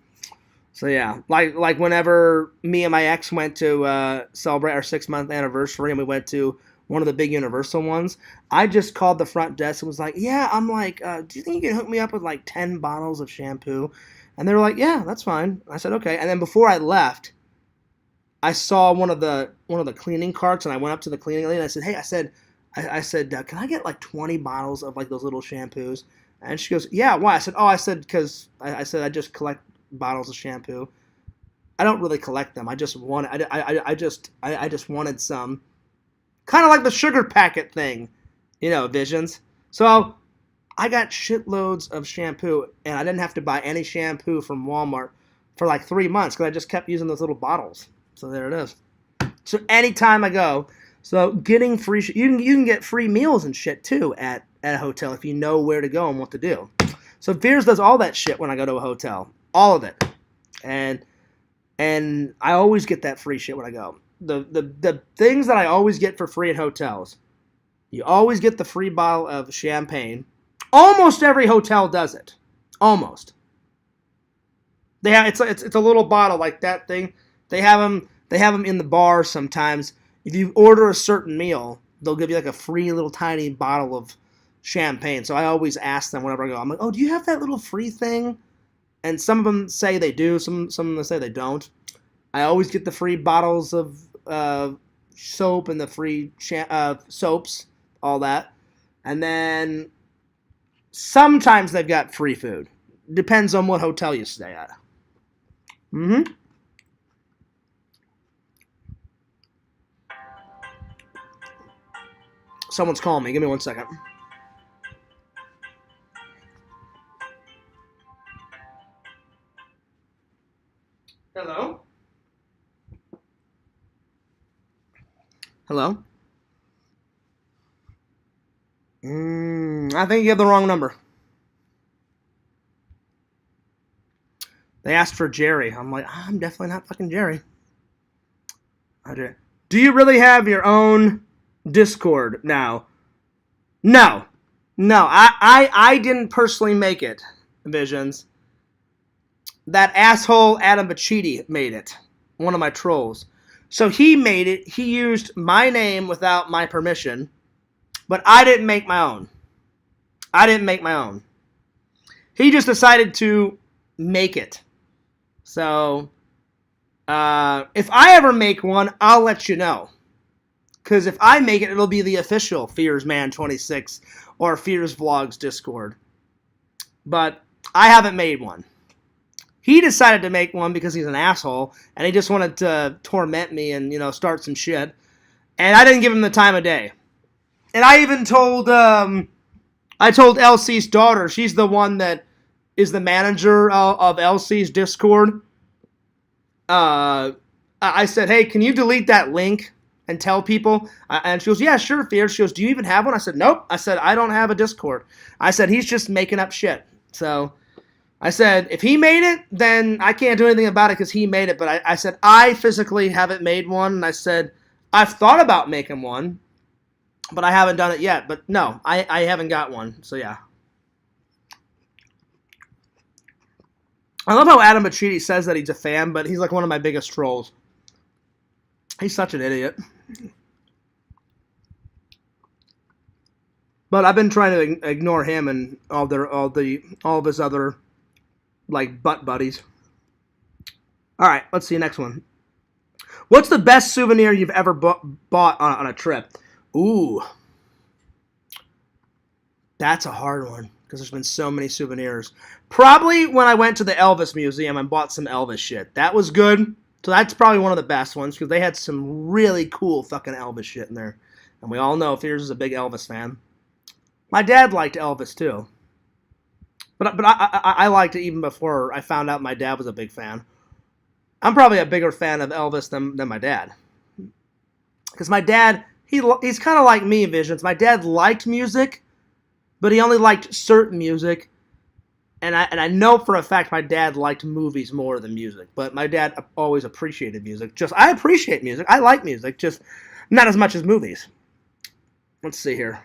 So yeah, like whenever me and my ex went to celebrate our 6-month anniversary, and we went to one of the big Universal ones, I just called the front desk and was like, yeah, I'm like, do you think you can hook me up with like 10 bottles of shampoo? And they were like, yeah, that's fine. I said, okay. And then before I left, I saw one of the cleaning carts, and I went up to the cleaning lady and I said, hey, I said, can I get like 20 bottles of like those little shampoos? And she goes, yeah, why? I said, because I just collect bottles of shampoo. I don't really collect them. I just wanted, I just wanted some. Kind of like the sugar packet thing, Visions. So I got shitloads of shampoo, and I didn't have to buy any shampoo from Walmart for like 3 months because I just kept using those little bottles. So there it is. So anytime I go, getting free you can get free meals and shit too at a hotel if you know where to go and what to do. So Fears does all that shit when I go to a hotel, all of it, and I always get that free shit when I go. The things that I always get for free at hotels. You always get the free bottle of champagne. Almost every hotel does it. Almost. It's a little bottle like that thing. They have them in the bar sometimes. If you order a certain meal, they'll give you like a free little tiny bottle of champagne. So I always ask them whenever I go. I'm like, oh, do you have that little free thing? And some of them say they do. Some of them say they don't. I always get the free bottles of soap and the free soaps, all that. And then sometimes they've got free food. Depends on what hotel you stay at. Mm-hmm. Someone's calling me. Give me 1 second. Hello? Hello? I think you have the wrong number. They asked for Jerry. I'm like, I'm definitely not fucking Jerry. Do you really have your own Discord now? No. I didn't personally make it, Visions. That asshole Adam Bachidi made it. One of my trolls. So he made it. He used my name without my permission. But I didn't make my own. He just decided to make it. So, if I ever make one, I'll let you know. Because if I make it, it'll be the official Fears Man 26 or Fears Vlogs Discord. But I haven't made one. He decided to make one because he's an asshole, and he just wanted to torment me and, start some shit. And I didn't give him the time of day. And I even told LC's daughter, she's the one that is the manager of LC's Discord. I said, hey, can you delete that link and tell people? And she goes, yeah, sure, Fear. She goes, do you even have one? I said, nope. I said, I don't have a Discord. I said, he's just making up shit. So I said, if he made it, then I can't do anything about it because he made it. But I said, I physically haven't made one. And I said, I've thought about making one, but I haven't done it yet. But no, I haven't got one. So yeah. I love how Adam Bachidi says that he's a fan, but he's like one of my biggest trolls. He's such an idiot. But I've been trying to ignore him and all of his other like butt buddies. All right, let's see next one. What's the best souvenir you've ever bought on a trip? Ooh, that's a hard one because there's been so many souvenirs. Probably when I went to the Elvis Museum and bought some Elvis shit. That was good. So that's probably one of the best ones because they had some really cool fucking Elvis shit in there. And we all know Fears is a big Elvis fan. My dad liked Elvis too. But I liked it even before I found out my dad was a big fan. I'm probably a bigger fan of Elvis than my dad. Because my dad, he's kind of like me, Visions. My dad liked music, but he only liked certain music. And I know for a fact my dad liked movies more than music. But my dad always appreciated music. I appreciate music. I like music, just not as much as movies. Let's see here.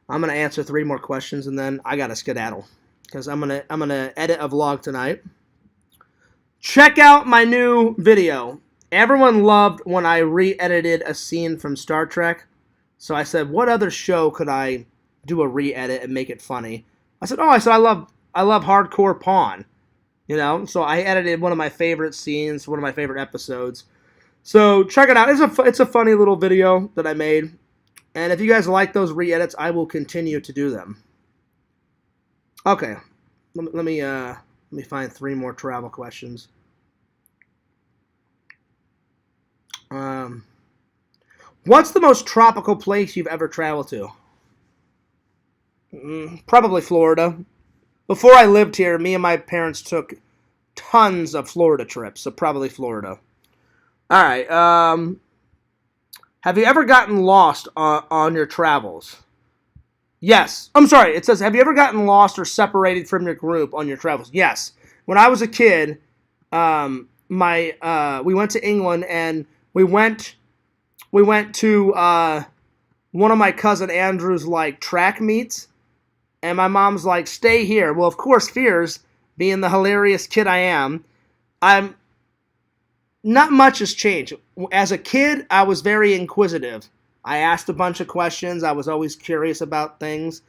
I'm gonna answer 3 more questions and then I gotta skedaddle because I'm gonna edit a vlog tonight. Check out my new video. Everyone loved when I re-edited a scene from Star Trek, so I said, what other show could I do a re-edit and make it funny? I said I love Hardcore Pawn, you know. So I edited one of my favorite scenes, one of my favorite episodes. So check it out. It's a funny little video that I made. And if you guys like those re-edits, I will continue to do them. Okay, let me find 3 more travel questions. What's the most tropical place you've ever traveled to? Probably Florida. Before I lived here, me and my parents took tons of Florida trips, so probably Florida. All right. Have you ever gotten lost on your travels? Yes. I'm sorry. It says, have you ever gotten lost or separated from your group on your travels? Yes. When I was a kid, we went to England and we went to one of my cousin Andrew's like track meets, and my mom's like, stay here. Well, of course, Fears, being the hilarious kid I am, not much has changed. As a kid, I was very inquisitive. I asked a bunch of questions. I was always curious about things.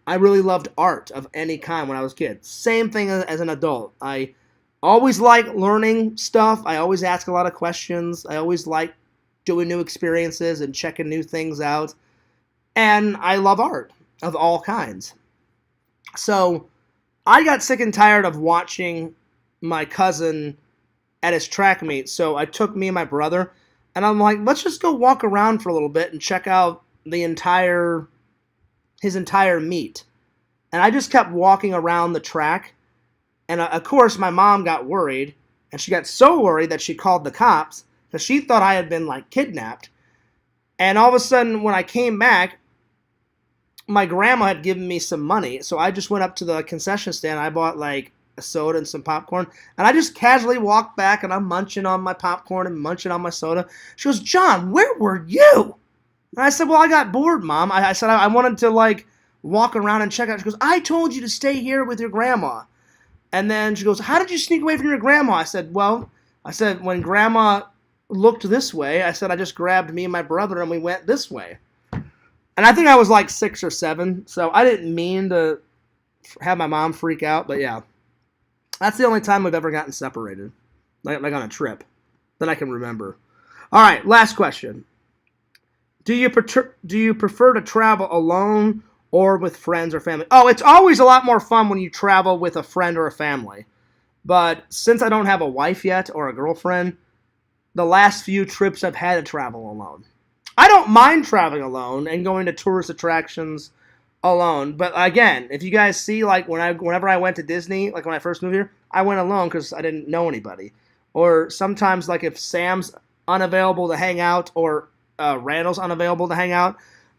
I really loved art of any kind when I was a kid. Same thing as an adult. I always liked learning stuff. I always ask a lot of questions. I always liked doing new experiences and checking new things out. And I love art of all kinds. So I got sick and tired of watching my cousin at his track meet. So I took me and my brother, and I'm like, let's just go walk around for a little bit and check out his entire meet. And I just kept walking around the track. And of course, my mom got worried, and she got so worried that she called the cops because she thought I had been like kidnapped. And all of a sudden, when I came back, my grandma had given me some money. So I just went up to the concession stand. I bought like a soda and some popcorn, and I just casually walked back, and I'm munching on my popcorn and munching on my soda. She goes, John, where were you? And I said, well, I got bored, Mom. I said I wanted to like walk around and check out. She goes, I told you to stay here with your grandma. And then she goes, how did you sneak away from your grandma? I said, when grandma looked this way, I said, I just grabbed me and my brother and we went this way. And I think I was like 6 or 7, so I didn't mean to have my mom freak out, but yeah. That's the only time we've ever gotten separated, like on a trip, that I can remember. All right, last question. Do you prefer to travel alone or with friends or family? Oh, it's always a lot more fun when you travel with a friend or a family. But since I don't have a wife yet or a girlfriend, the last few trips I've had to travel alone. I don't mind traveling alone and going to tourist attractions alone. But again, if you guys see, like whenever I went to Disney, like when I first moved here, I went alone because I didn't know anybody. Or sometimes, like if Sam's unavailable to hang out or Randall's unavailable to hang out,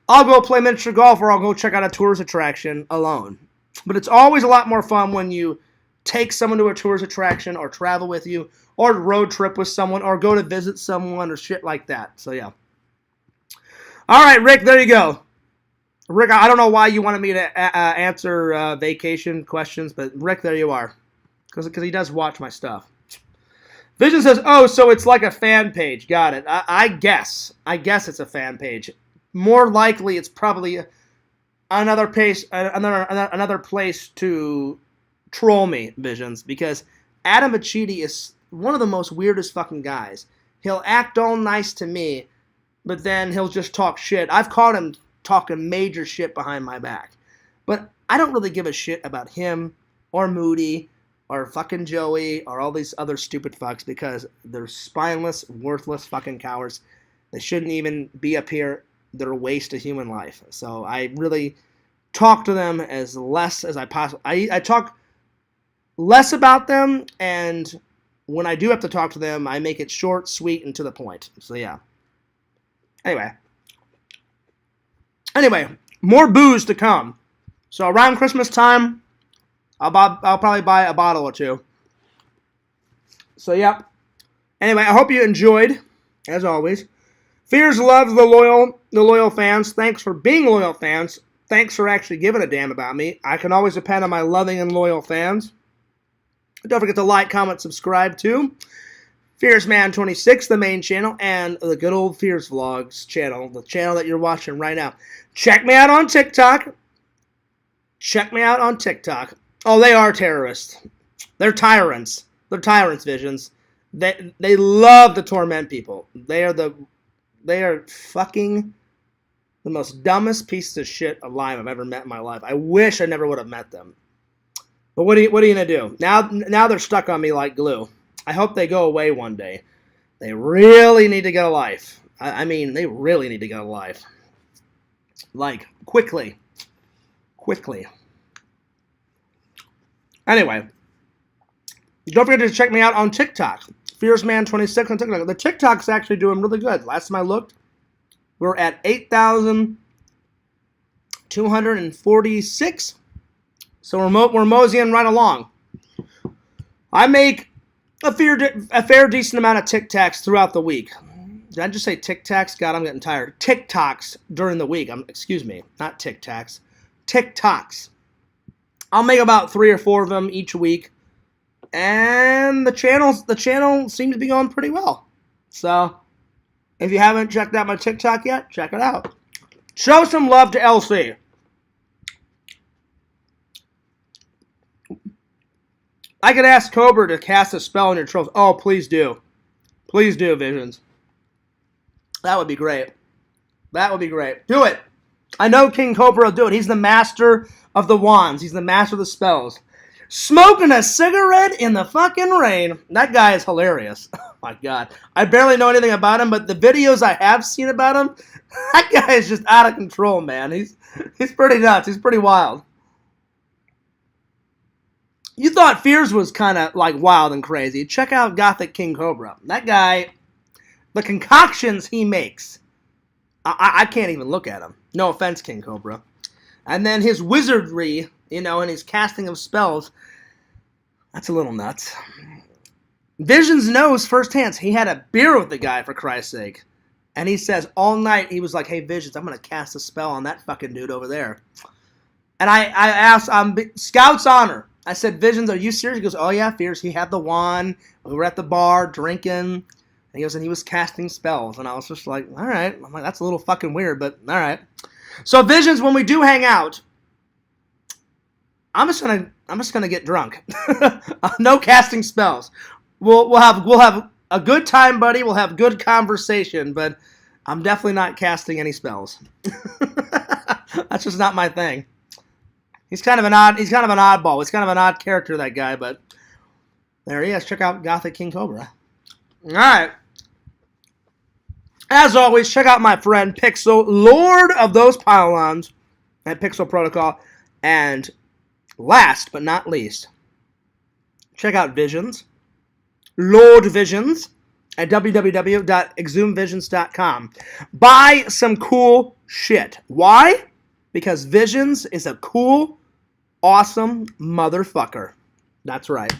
I'll go play miniature golf or I'll go check out a tourist attraction alone. But it's always a lot more fun when you take someone to a tourist attraction or travel with you or road trip with someone or go to visit someone or shit like that. So yeah. All right, Rick, there you go. Rick, I don't know why you wanted me to answer vacation questions, but Rick, there you are. Because he does watch my stuff. Vision says, "Oh, so it's like a fan page. Got it. I guess. I guess it's a fan page. More likely, it's probably another place to troll me, Visions, because Adam Achidi is one of the most weirdest fucking guys. He'll act all nice to me, but then he'll just talk shit. I've caught him talking major shit behind my back, but I don't really give a shit about him or Moody." Or fucking Joey, or all these other stupid fucks, because they're spineless, worthless fucking cowards. They shouldn't even be up here. They're a waste of human life. So I really talk to them as less as I possibly. I talk less about them, and when I do have to talk to them, I make it short, sweet, and to the point. So yeah. Anyway, more booze to come. So around Christmas time, I'll probably buy a bottle or two. So, yeah. Anyway, I hope you enjoyed, as always. Fears loves the loyal fans. Thanks for being loyal fans. Thanks for actually giving a damn about me. I can always depend on my loving and loyal fans. Don't forget to like, comment, subscribe to FierceMan26, the main channel, and the good old Fierce Vlogs channel, the channel that you're watching right now. Check me out on TikTok. Oh, they are terrorists. They're tyrants. They're tyrants, Visions. They love to torment people. They are fucking the most dumbest pieces of shit alive I've ever met in my life. I wish I never would have met them. But what are you gonna do? Now they're stuck on me like glue. I hope they go away one day. They really need to get a life. I mean, they really need to get a life. Like, quickly. Anyway, don't forget to check me out on TikTok. FierceMan26 on TikTok. The TikTok's actually doing really good. Last time I looked, we're at 8,246. So we're moseying right along. I make a fair decent amount of TikToks throughout the week. Did I just say TikToks? God, I'm getting tired. TikToks during the week. Excuse me, not TikToks. TikToks. I'll make about 3 or 4 of them each week, and the channel seems to be going pretty well. So, if you haven't checked out my TikTok yet, check it out. Show some love to LC. I could ask Cobra to cast a spell on your trolls. Oh, please do. Please do, Visions. That would be great. Do it. I know King Cobra will do it. He's the master of the wands. He's the master of the spells. Smoking a cigarette in the fucking rain. That guy is hilarious. Oh my God. I barely know anything about him, but the videos I have seen about him, that guy is just out of control, man. He's pretty nuts. He's pretty wild. You thought Fears was kind of like wild and crazy. Check out Gothic King Cobra. That guy, the concoctions he makes, I can't even look at him. No offense, King Cobra. And then his wizardry, and his casting of spells, that's a little nuts. Visions knows firsthand. He had a beer with the guy, for Christ's sake. And he says all night, he was like, "Hey, Visions, I'm going to cast a spell on that fucking dude over there." And I asked, Scout's honor. I said, "Visions, are you serious?" He goes, "Oh yeah, Fierce. He had the wand. We were at the bar drinking." And he was casting spells. And I was just like, all right. I'm like, that's a little fucking weird, but all right. So Visions, when we do hang out, I'm just gonna get drunk. No casting spells. We'll have a good time, buddy. We'll have good conversation, but I'm definitely not casting any spells. That's just not my thing. He's kind of an oddball. He's kind of an odd character, that guy, but there he is. Check out Gothic King Cobra. All right. As always, check out my friend Pixel, Lord of those pylons at Pixel Protocol. And last but not least, check out Visions, Lord Visions, at www.exhumvisions.com. Buy some cool shit. Why? Because Visions is a cool, awesome motherfucker. That's right.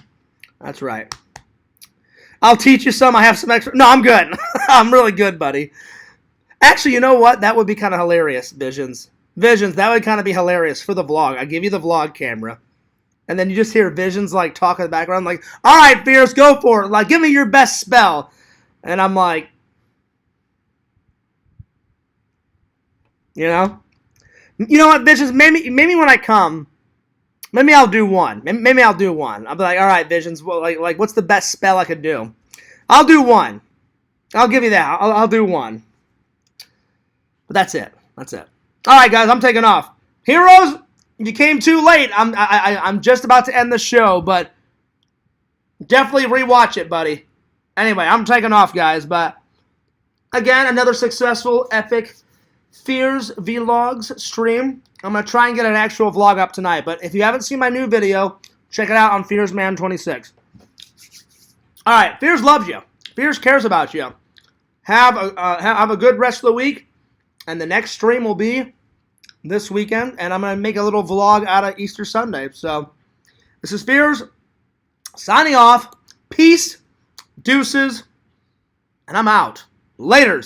I'll teach you some. I have some extra. No, I'm good. I'm really good, buddy. Actually, you know what? That would be kind of hilarious, Visions. That would kind of be hilarious for the vlog. I give you the vlog camera. And then you just hear Visions like talk in the background, like, all right, Fierce, go for it. Like, give me your best spell. And I'm like, you know? You know what, Visions, maybe when I come, maybe I'll do one. Maybe I'll do one. I'll be like, all right, Visions, well, like what's the best spell I could do? I'll do one. I'll give you that. I'll do one. But that's it. That's it. All right, guys, I'm taking off. Heroes, you came too late. I'm just about to end the show, but definitely rewatch it, buddy. Anyway, I'm taking off, guys. But again, another successful, epic Fears Vlogs stream. I'm going to try and get an actual vlog up tonight. But if you haven't seen my new video, check it out on FearsMan26. All right, Fears loves you. Fears cares about you. Have a good rest of the week. And the next stream will be this weekend. And I'm going to make a little vlog out of Easter Sunday. So this is Fears signing off. Peace. Deuces. And I'm out. Laters.